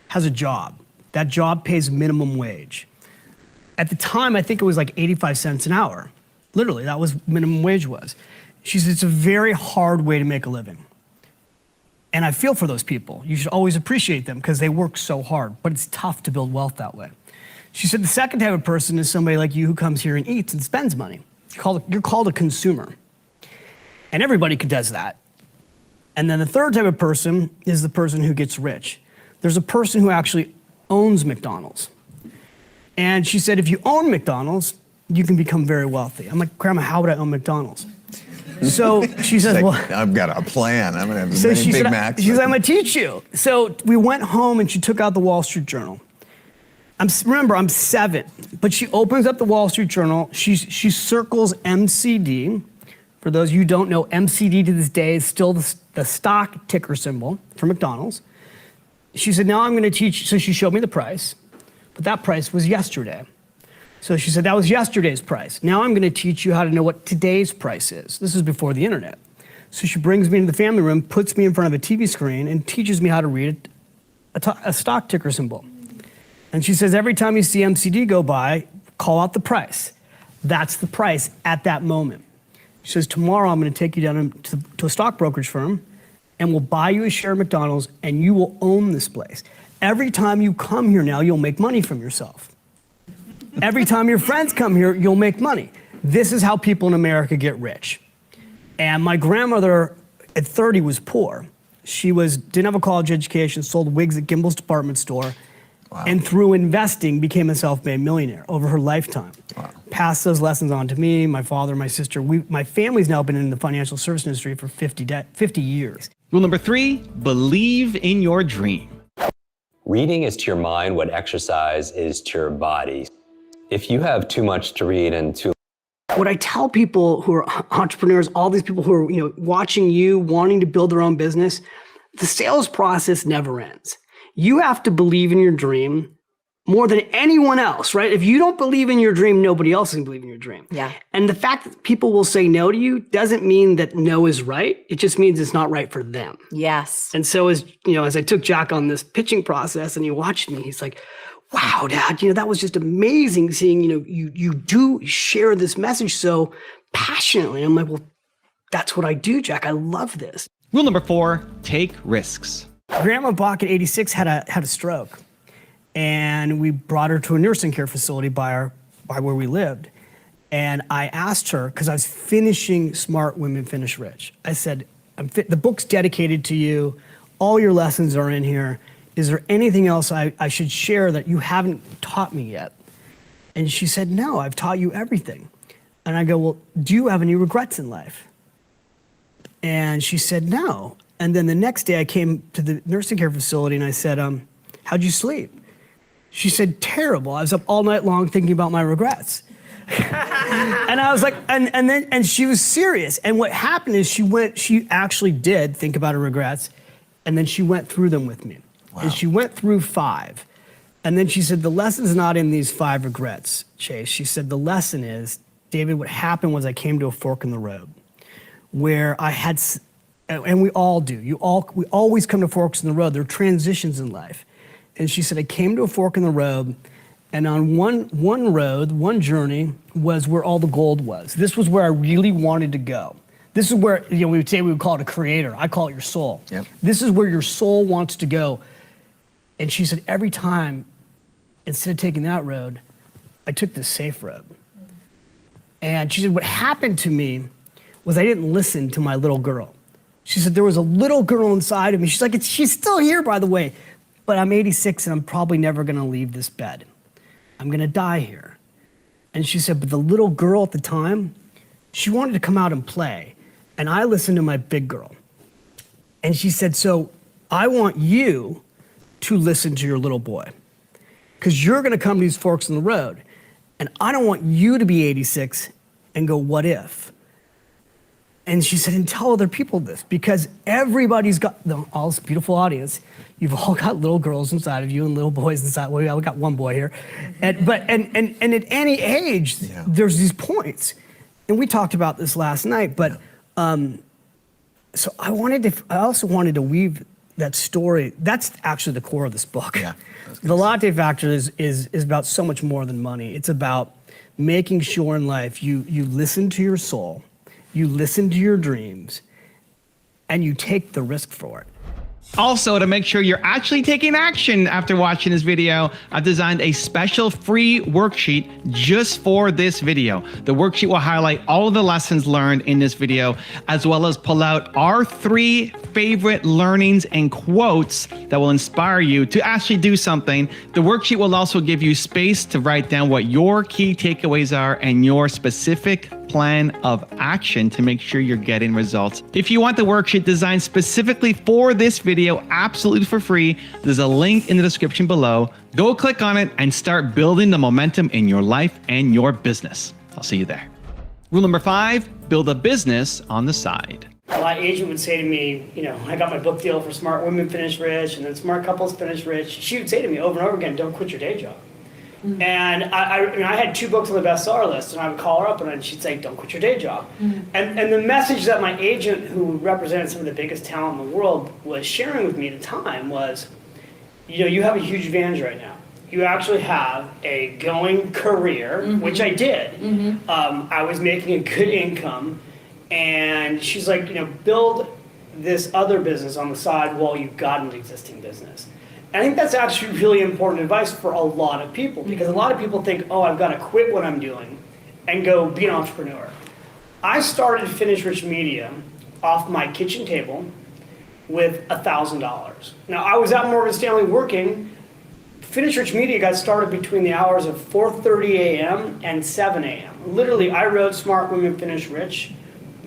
has a job. That job pays minimum wage. At the time, I think it was like 85 cents an hour. Literally, that was minimum wage was. She said, it's a very hard way to make a living. And I feel for those people. You should always appreciate them because they work so hard, but it's tough to build wealth that way. She said the second type of person is somebody like you who comes here and eats and spends money. You're called a consumer. And everybody does that. And then the third type of person is the person who gets rich. There's a person who actually owns McDonald's. And she said, if you own McDonald's, you can become very wealthy. I'm like, Grandma, how would I own McDonald's? So she says, well, I've got a plan. I'm going to have as many Big Macs. She said, I'm going to teach you. So we went home and she took out the Wall Street Journal. Remember, I'm 7, but she opens up the Wall Street Journal. She circles MCD. For those of you who don't know, MCD to this day is still the stock ticker symbol for McDonald's. She said, now I'm going to teach. So she showed me the price, but that price was yesterday. So she said, that was yesterday's price. Now I'm going to teach you how to know what today's price is. This is before the internet. So she brings me into the family room, puts me in front of a TV screen, and teaches me how to read a stock ticker symbol. And she says, every time you see MCD go by, call out the price. That's the price at that moment. She says, tomorrow I'm going to take you down to a stock brokerage firm, and we'll buy you a share of McDonald's, and you will own this place. Every time you come here now, you'll make money from yourself. Every time your friends come here, you'll make money. This is how people in America get rich. And my grandmother at 30 was poor. She didn't have a college education, sold wigs at Gimbel's department store, and through investing became a self-made millionaire over her lifetime. Wow. Passed those lessons on to me, my father, my sister. My family's now been in the financial service industry for 50 years. Rule number 3, believe in your dream. Reading is to your mind what exercise is to your body. If you have too much to read and too What I tell people who are entrepreneurs, all these people who are watching you, wanting to build their own business, the sales process never ends. You have to believe in your dream more than anyone else, right? If you don't believe in your dream, nobody else can believe in your dream. Yeah. And the fact that people will say no to you doesn't mean that no is right. It just means it's not right for them. Yes. And so as I took Jack on this pitching process and he watched me, he's like, wow, Dad, that was just amazing seeing, you do share this message so passionately. I'm like, well, that's what I do, Jack. I love this. Rule number 4, take risks. Grandma Bach at 86 had a stroke, and we brought her to a nursing care facility by where we lived. And I asked her, because I was finishing Smart Women Finish Rich. I said, the book's dedicated to you. All your lessons are in here. Is there anything else I should share that you haven't taught me yet? And she said, no, I've taught you everything. And I go, well, do you have any regrets in life? And she said, no. And then the next day I came to the nursing care facility and I said, how'd you sleep? She said, terrible. I was up all night long thinking about my regrets. And I was like, and she was serious. And what happened is she actually did think about her regrets, and then she went through them with me. Wow. And she went through 5. And then she said, the lesson's not in these 5 regrets, Chase. She said, the lesson is, David, what happened was I came to a fork in the road where I had, and we all do, we always come to forks in the road. There are transitions in life. And she said, I came to a fork in the road, and on one road, one journey was where all the gold was. This was where I really wanted to go. This is where, we would call it a creator. I call it your soul. Yep. This is where your soul wants to go. And she said, every time, instead of taking that road, I took the safe road. And she said, what happened to me was I didn't listen to my little girl. She said, there was a little girl inside of me. She's like, she's still here, by the way, but I'm 86 and I'm probably never gonna leave this bed. I'm gonna die here. And she said, but the little girl at the time, she wanted to come out and play. And I listened to my big girl. And she said, so I want you to listen to your little boy, because you're gonna come to these forks in the road. And I don't want you to be 86 and go, what if? And she said, and tell other people this, because everybody's got, all this beautiful audience, you've all got little girls inside of you and little boys inside. Well, we got one boy here. And at any age, there's these points. And we talked about this last night, but so I also wanted to weave that story. That's actually the core of this book. Yeah. The Latte Factor is about so much more than money. It's about making sure in life you listen to your soul, you listen to your dreams, and you take the risk for it. Also, to make sure you're actually taking action after watching this video, I've designed a special free worksheet just for this video. The worksheet will highlight all of the lessons learned in this video, as well as pull out our 3 favorite learnings and quotes that will inspire you to actually do something. The worksheet will also give you space to write down what your key takeaways are and your specific plan of action to make sure you're getting results. If you want the worksheet designed specifically for this video, absolutely for free, there's a link in the description below. Go click on it and start building the momentum in your life and your business. I'll see you there. Rule number 5, build a business on the side. My agent would say to me, I got my book deal for Smart Women Finish Rich and then Smart Couples Finish Rich. She would say to me over and over again, don't quit your day job. Mm-hmm. And I had 2 books on the bestseller list, and I would call her up and she'd say, don't quit your day job. Mm-hmm. And the message that my agent, who represented some of the biggest talent in the world, was sharing with me at the time was, you have a huge advantage right now. You actually have a going career, mm-hmm. which I did. Mm-hmm. I was making a good income, and she's like, build this other business on the side while you've got an existing business. I think that's actually really important advice for a lot of people, because a lot of people think, I've got to quit what I'm doing and go be an entrepreneur. I started Finish Rich Media off my kitchen table with $1,000. Now, I was at Morgan Stanley working. Finish Rich Media got started between the hours of 4:30 a.m. and 7 a.m. Literally, I wrote Smart Women Finish Rich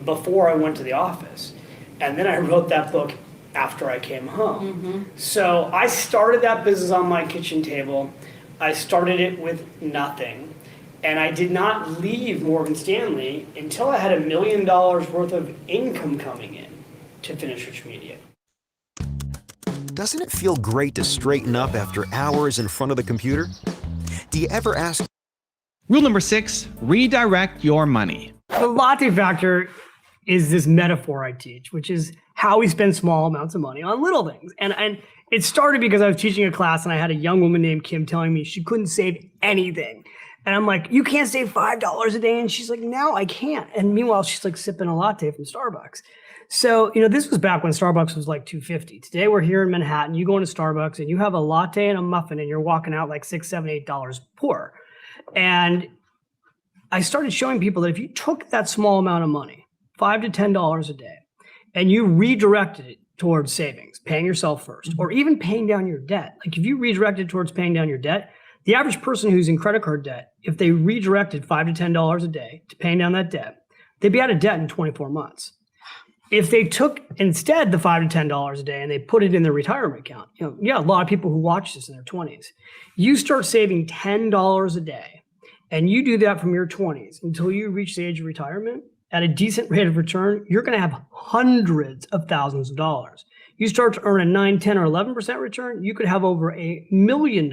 before I went to the office. And then I wrote that book after I came home. Mm-hmm. So I started that business on my kitchen table. I started it with nothing. And I did not leave Morgan Stanley until I had $1 million worth of income coming in to Finish Rich Media. Doesn't it feel great to straighten up after hours in front of the computer? Do you ever ask? Rule number 6, redirect your money. The Latte Factor is this metaphor I teach, which is how we spend small amounts of money on little things. And it started because I was teaching a class and I had a young woman named Kim telling me she couldn't save anything. And I'm like, you can't save $5 a day? And she's like, no, I can't. And meanwhile, she's like sipping a latte from Starbucks. So, this was back when Starbucks was like $2.50. Today we're here in Manhattan, you go into Starbucks and you have a latte and a muffin and you're walking out like $6, $7, $8 poor. And I started showing people that if you took that small amount of money, $5 to $10 a day, and you redirected it towards savings, paying yourself first, or even paying down your debt. Like if you redirected towards paying down your debt, the average person who's in credit card debt, if they redirected $5 to $10 a day to paying down that debt, they'd be out of debt in 24 months. if they took instead the $5 to $10 a day and they put it in their retirement account, a lot of people who watch this in their 20s, you start saving $10 a day and you do that from your 20s until you reach the age of retirement at a decent rate of return, you're going to have hundreds of thousands of dollars. You start to earn a 9, 10, or 11% return, you could have over $1 million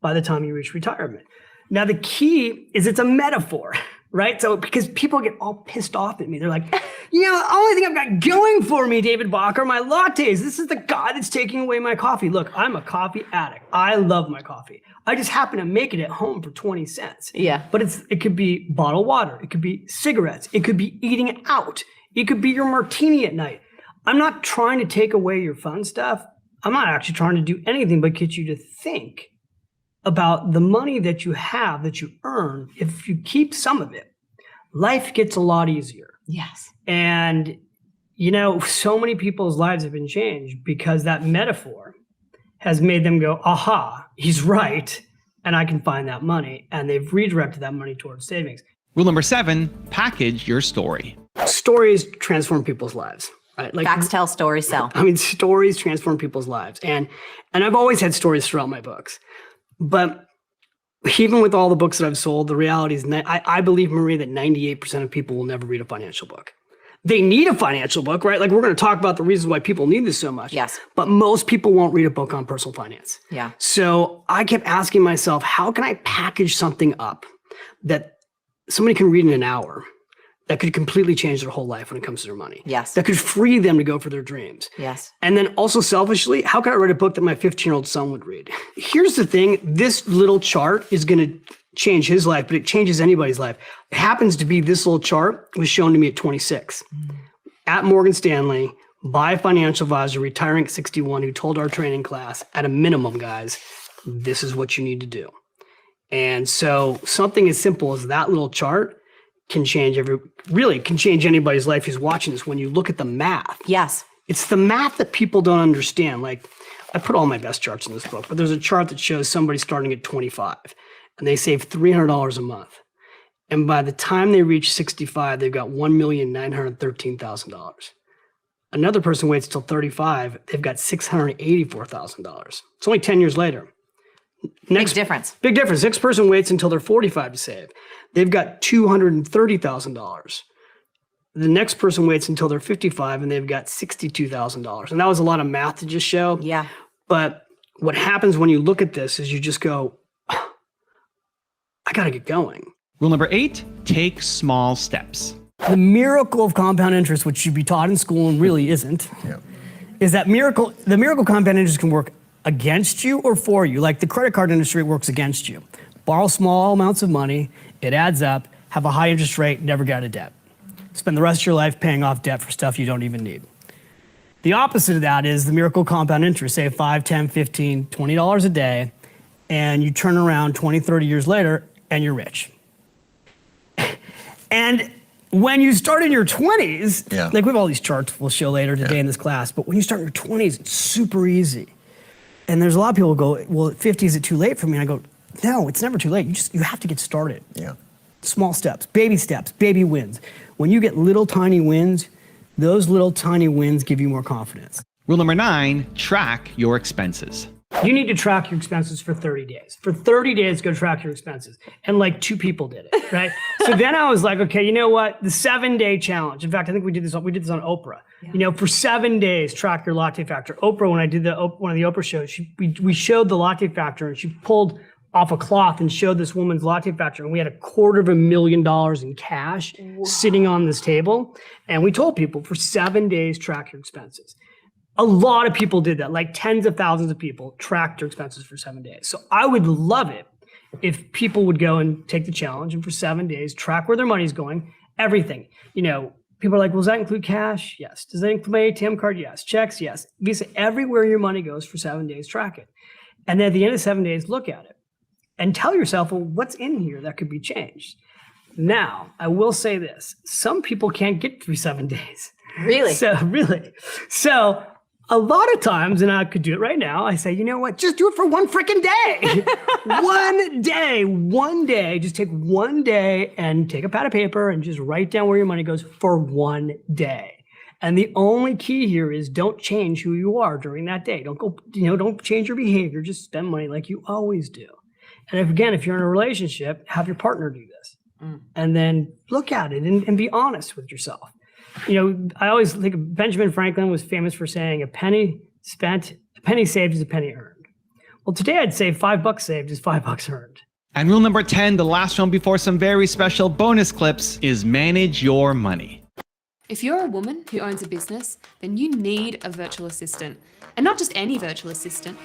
by the time you reach retirement. Now, the key is it's a metaphor, right? So because people get all pissed off at me. They're like, the only thing I've got going for me, David Bach, are my lattes. This is the guy that's taking away my coffee. Look, I'm a coffee addict. I love my coffee. I just happen to make it at home for 20 cents. Yeah. But it could be bottled water. It could be cigarettes. It could be eating out. It could be your martini at night. I'm not trying to take away your fun stuff. I'm not actually trying to do anything but get you to think about the money that you have, that you earn. If you keep some of it, life gets a lot easier. Yes. And, so many people's lives have been changed because that metaphor has made them go, aha, he's right, and I can find that money. And they've redirected that money towards savings. Rule number 7, package your story. Stories transform people's lives. Right? Like, Facts tell, stories sell. Stories transform people's lives. And I've always had stories throughout my books. But even with all the books that I've sold, the reality is I believe, Marie, that 98% of people will never read a financial book. They need a financial book, right? Like, we're going to talk about the reasons why people need this so much. Yes. But most people won't read a book on personal finance. Yeah. So I kept asking myself, how can I package something up that somebody can read in an hour that could completely change their whole life when it comes to their money? Yes. That could free them to go for their dreams. Yes. And then also selfishly, how can I write a book that my 15-year-old son would read? Here's the thing. This little chart is going to change his life, but it changes anybody's life. It happens to be this little chart was shown to me at 26 at Morgan Stanley by a financial advisor retiring at 61 who told our training class, at a minimum, guys, this is what you need to do. And so something as simple as that little chart can change anybody's life who's watching this when you look at the math. Yes. It's the math that people don't understand. Like, I put all my best charts in this book, but there's a chart that shows somebody starting at 25 and they save $300 a month. And by the time they reach 65, they've got $1,913,000. Another person waits till 35, they've got $684,000. It's only 10 years later. Big difference. Big difference. Next person waits until they're 45 to save. They've got $230,000. The next person waits until they're 55 and they've got $62,000. And that was a lot of math to just show. Yeah. But what happens when you look at this is you just go, I got to get going. Rule number 8, take small steps. The miracle of compound interest, which should be taught in school and really isn't, is that the miracle compound interest can work against you or for you. Like the credit card industry works against you. Borrow small amounts of money, it adds up, have a high interest rate, never get out of debt. Spend the rest of your life paying off debt for stuff you don't even need. The opposite of that is the miracle compound interest, say $5, $10, $15, $20 a day, and you turn around 20, 30 years later and you're rich. And when you start in your 20s, like we have all these charts we'll show later today in this class, but when you start in your 20s, it's super easy. And there's a lot of people who go, well, at 50, is it too late for me? And I go, no, it's never too late. You have to get started. Yeah. Small steps, baby wins. When you get little tiny wins, those little tiny wins give you more confidence. Rule number 9, track your expenses. You need to track your expenses for 30 days. For 30 days, go track your expenses. And like 2 people did it, right? So then I was like, okay, you know what? The 7-day challenge. In fact, I think we did this on Oprah. Yeah. For 7 days, track your latte factor. Oprah, when I did one of the Oprah shows, we showed the latte factor and she pulled off a cloth and showed this woman's latte factor. And we had $250,000 in cash sitting on this table. And we told people for 7 days, track your expenses. A lot of people did that, like tens of thousands of people tracked their expenses for 7 days. So I would love it if people would go and take the challenge and for 7 days, track where their money's going, everything. People are like, well, does that include cash? Yes. Does that include my ATM card? Yes. Checks? Yes. Visa, everywhere your money goes for 7 days, track it. And then at the end of 7 days, look at it and tell yourself, well, what's in here that could be changed? Now, I will say this. Some people can't get through 7 days. Really? So a lot of times, and I could do it right now, I say, you know what, just do it for one freaking day. One day, just take 1 day and take a pad of paper and just write down where your money goes for 1 day. And the only key here is don't change who you are during that day. Don't change your behavior. Just spend money like you always do. And if you're in a relationship, have your partner do this. And then look at it and be honest with yourself. I always think Benjamin Franklin was famous for saying a penny spent, a penny saved is a penny earned. Well, today I'd say $5 saved is $5 earned. And rule number 10, the last one before some very special bonus clips, is manage your money. If you're a woman who owns a business, then you need a virtual assistant. And not just any virtual assistant.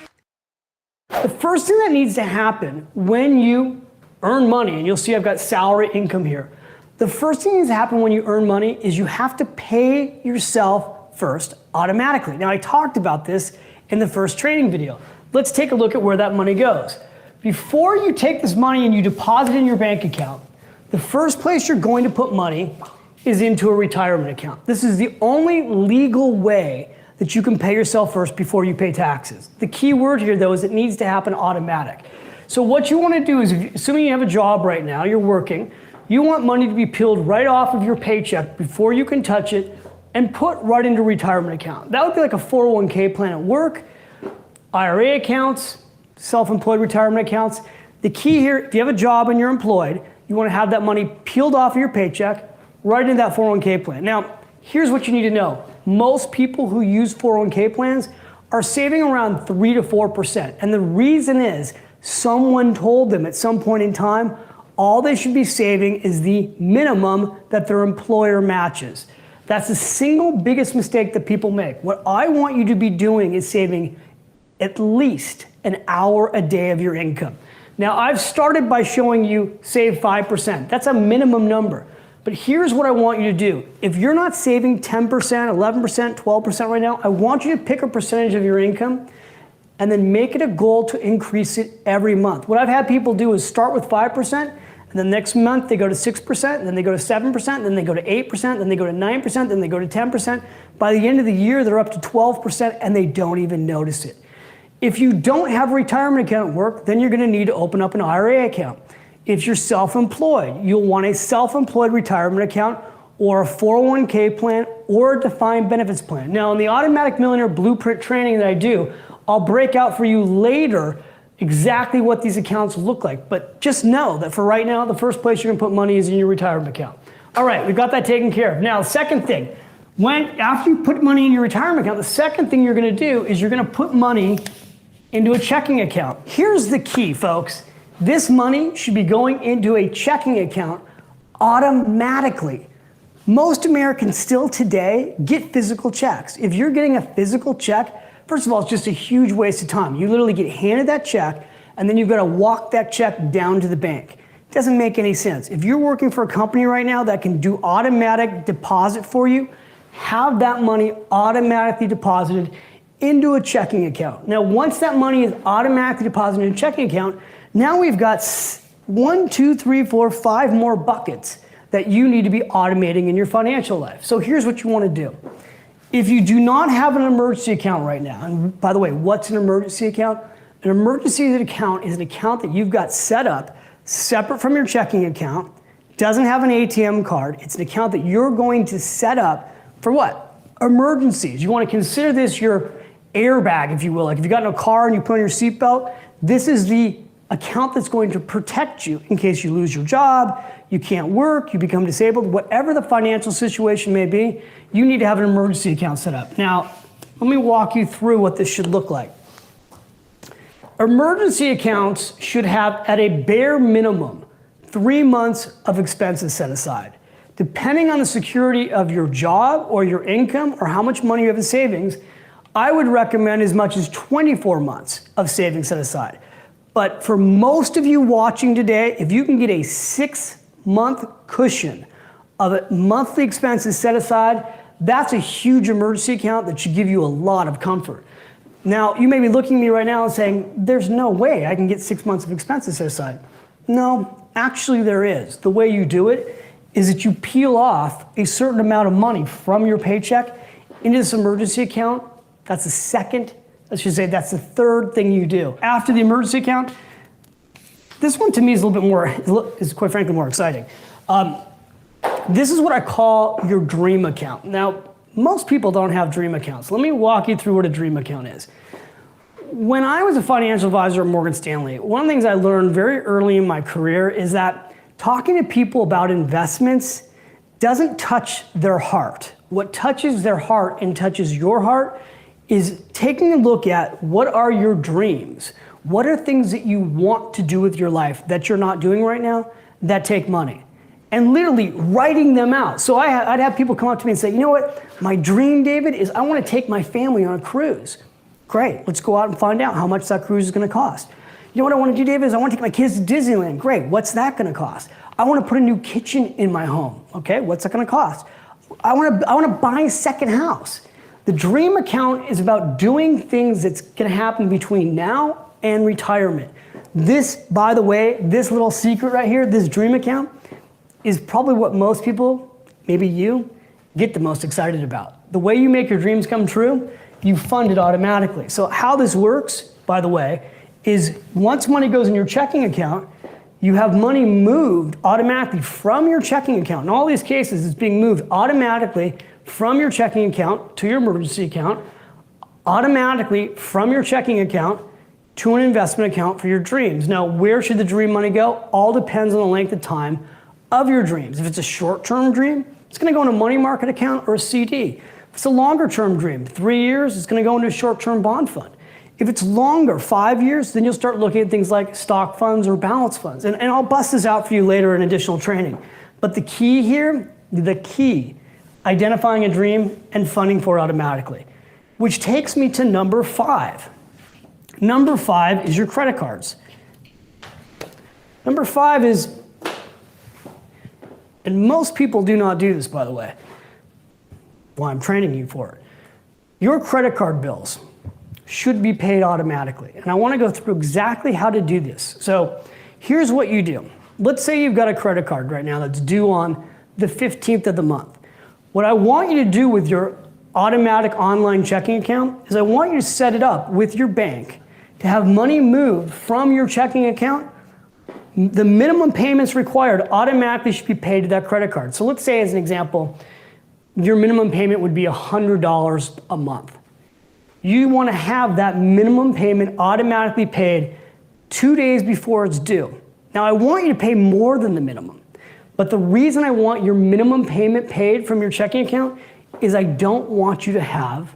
The first thing that needs to happen when you earn money, and you'll see I've got salary income here. The first thing that needs to happen when you earn money is you have to pay yourself first automatically. Now, I talked about this in the first training video. Let's take a look at where that money goes. Before you take this money and you deposit it in your bank account, the first place you're going to put money is into a retirement account. This is the only legal way that you can pay yourself first before you pay taxes. The key word here, though, is it needs to happen automatic. So what you want to do is, assuming you have a job right now, you're working, you want money to be peeled right off of your paycheck before you can touch it and put right into a retirement account. That would be like a 401k plan at work, IRA accounts, self-employed retirement accounts. The key here, if you have a job and you're employed, you want to have that money peeled off of your paycheck right into that 401k plan. Now, here's what you need to know. Most people who use 401k plans are saving around 3 to 4%. And the reason is someone told them at some point in time, all they should be saving is the minimum that their employer matches. That's the single biggest mistake that people make. What I want you to be doing is saving at least an hour a day of your income. Now, I've started by showing you save 5%. That's a minimum number. But here's what I want you to do. If you're not saving 10%, 11%, 12% right now, I want you to pick a percentage of your income and then make it a goal to increase it every month. What I've had people do is start with 5%, and the next month they go to 6%, and then they go to 7%, and then they go to 8%, then they go to 9%, then they go to 10%. By the end of the year, they're up to 12%, and they don't even notice it. If you don't have a retirement account at work, then you're gonna need to open up an IRA account. If you're self-employed, you'll want a self-employed retirement account or a 401k plan or a defined benefits plan. Now, in the Automatic Millionaire Blueprint training that I do, I'll break out for you later exactly what these accounts look like. But just know that for right now, the first place you're gonna put money is in your retirement account. All right, we've got that taken care of. Now, the second thing, after you put money in your retirement account, the second thing you're gonna do is you're gonna put money into a checking account. Here's the key, folks. This money should be going into a checking account automatically. Most Americans still today get physical checks. If you're getting a physical check, first of all, it's just a huge waste of time. You literally get handed that check, and then you've got to walk that check down to the bank. It doesn't make any sense. If you're working for a company right now that can do automatic deposit for you, have that money automatically deposited into a checking account. Now, once that money is automatically deposited in a checking account, now we've got 1, 2, 3, 4, 5 more buckets that you need to be automating in your financial life. So here's what you want to do. If you do not have an emergency account right now, and by the way, what's an emergency account? An emergency account is an account that you've got set up separate from your checking account, doesn't have an ATM card. It's an account that you're going to set up for what? Emergencies. You want to consider this your airbag, if you will. Like if you got in a car and you put on your seatbelt, this is the account that's going to protect you in case you lose your job, you can't work, you become disabled, whatever the financial situation may be, you need to have an emergency account set up. Now, let me walk you through what this should look like. Emergency accounts should have, at a bare minimum, 3 months of expenses set aside. Depending on the security of your job or your income or how much money you have in savings, I would recommend as much as 24 months of savings set aside. But for most of you watching today, if you can get a 6-month cushion of monthly expenses set aside, that's a huge emergency account that should give you a lot of comfort. Now, you may be looking at me right now and saying, there's no way I can get 6 months of expenses set aside. No, actually there is. The way you do it is that you peel off a certain amount of money from your paycheck into this emergency account. That's the second, let's just say that's the third thing you do. After the emergency account, this one to me is a little bit more, is quite frankly more exciting. This is what I call your dream account. Now, most people don't have dream accounts. Let me walk you through what a dream account is. When I was a financial advisor at Morgan Stanley, one of the things I learned very early in my career is that talking to people about investments doesn't touch their heart. What touches their heart and touches your heart is taking a look at what are your dreams? What are things that you want to do with your life that you're not doing right now that take money? And literally writing them out. So I'd have people come up to me and say, you know what? My dream, David, is I want to take my family on a cruise. Great, let's go out and find out how much that cruise is going to cost. You know what I want to do, David, is I want to take my kids to Disneyland. Great, what's that going to cost? I want to put a new kitchen in my home. Okay, what's that going to cost? I want to buy a second house. The dream account is about doing things that's going to happen between now and retirement. This, by the way, this little secret right here, this dream account, is probably what most people, maybe you, get the most excited about. The way you make your dreams come true, you fund it automatically. So how this works, by the way, is once money goes in your checking account, you have money moved automatically from your checking account. In all these cases, it's being moved automatically from your checking account to your emergency account, automatically from your checking account to an investment account for your dreams. Now, where should the dream money go? All depends on the length of time of your dreams. If it's a short-term dream, it's going to go in a money market account or a CD. If it's a longer-term dream, 3 years, it's going to go into a short-term bond fund. If it's longer, 5 years, then you'll start looking at things like stock funds or balance funds. And I'll bust this out for you later in additional training. But the key here, identifying a dream and funding for it automatically, which takes me to number 5. Number 5 is your credit cards. Number 5 is, and most people do not do this, by the way. Well, I'm training you for it. Your credit card bills should be paid automatically. And I want to go through exactly how to do this. So here's what you do. Let's say you've got a credit card right now that's due on the 15th of the month. What I want you to do with your automatic online checking account is I want you to set it up with your bank to have money moved from your checking account. The minimum payments required automatically should be paid to that credit card. So let's say, as an example, your minimum payment would be $100 a month. You want to have that minimum payment automatically paid 2 days before it's due. Now, I want you to pay more than the minimum, but the reason I want your minimum payment paid from your checking account is I don't want you to have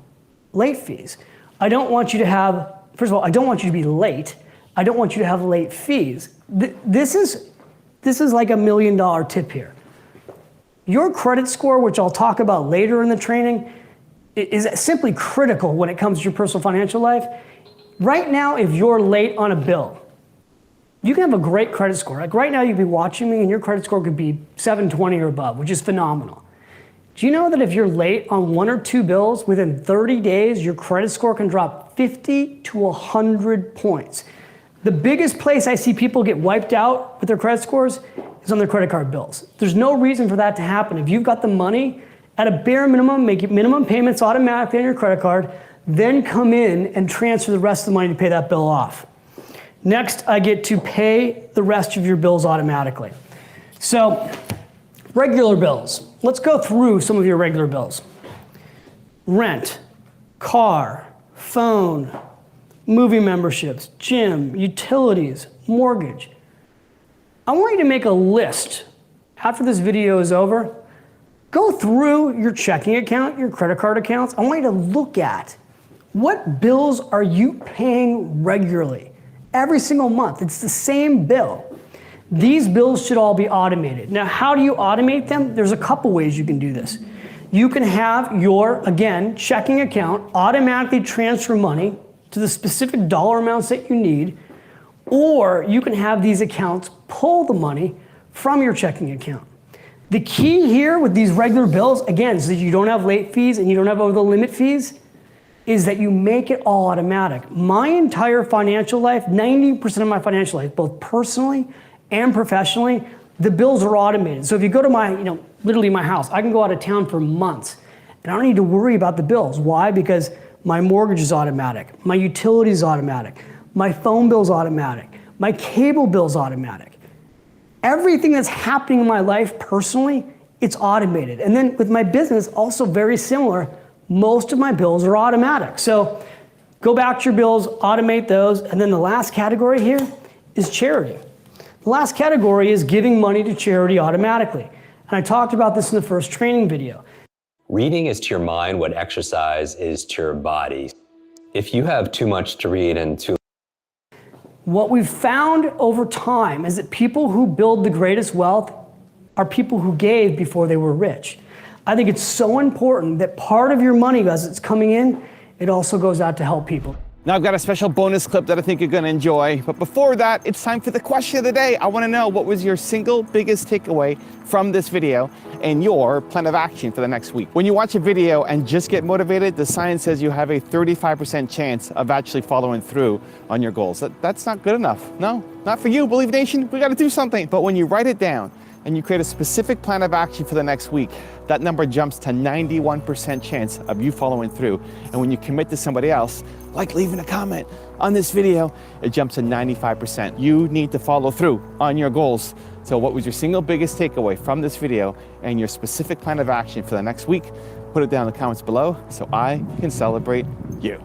late fees. I don't want you to have, first of all, I don't want you to be late. I don't want you to have late fees. This is like $1 million tip here. Your credit score, which I'll talk about later in the training, is simply critical when it comes to your personal financial life. Right now, if you're late on a bill, you can have a great credit score. Like right now, you'd be watching me and your credit score could be 720 or above, which is phenomenal. Do you know that if you're late on 1 or 2 bills, within 30 days, your credit score can drop 50 to 100 points? The biggest place I see people get wiped out with their credit scores is on their credit card bills. There's no reason for that to happen. If you've got the money, at a bare minimum, make minimum payments automatically on your credit card, then come in and transfer the rest of the money to pay that bill off. Next, I get to pay the rest of your bills automatically. So, regular bills. Let's go through some of your regular bills. Rent, car, phone, movie memberships, gym, utilities, mortgage. I want you to make a list after this video is over. Go through your checking account, your credit card accounts. I want you to look at what bills are you paying regularly every single month. It's the same bill. These bills should all be automated. Now, how do you automate them? There's a couple ways you can do this. You can have your, again, checking account automatically transfer money to the specific dollar amounts that you need, or you can have these accounts pull the money from your checking account. The key here with these regular bills, again, so that you don't have late fees and you don't have over the limit fees, is that you make it all automatic. My entire financial life, 90% of my financial life, both personally and professionally, the bills are automated. So if you go to my, literally my house, I can go out of town for months and I don't need to worry about the bills. Why? Because my mortgage is automatic, my utilities is automatic, my phone bill's automatic, my cable bill's automatic. Everything that's happening in my life personally it's automated. And then with my business, also very similar, most of my bills are automatic. So go back to your bills, automate those, and then the last category here is charity. The last category is giving money to charity automatically. And I talked about this in the first training video. Reading is to your mind what exercise is to your body. If you have too much to read and too What we've found over time is that people who build the greatest wealth are people who gave before they were rich. I think it's so important that part of your money, as it's coming in, it also goes out to help people. Now I've got a special bonus clip that I think you're gonna enjoy. But before that, it's time for the question of the day. I wanna know, what was your single biggest takeaway from this video and your plan of action for the next week? When you watch a video and just get motivated, the science says you have a 35% chance of actually following through on your goals. That's not good enough. No, not for you, Believe Nation. We gotta do something. But when you write it down and you create a specific plan of action for the next week, that number jumps to 91% chance of you following through. And when you commit to somebody else, like leaving a comment on this video, it jumps to 95%. You need to follow through on your goals. So what was your single biggest takeaway from this video and your specific plan of action for the next week? Put it down in the comments below so I can celebrate you.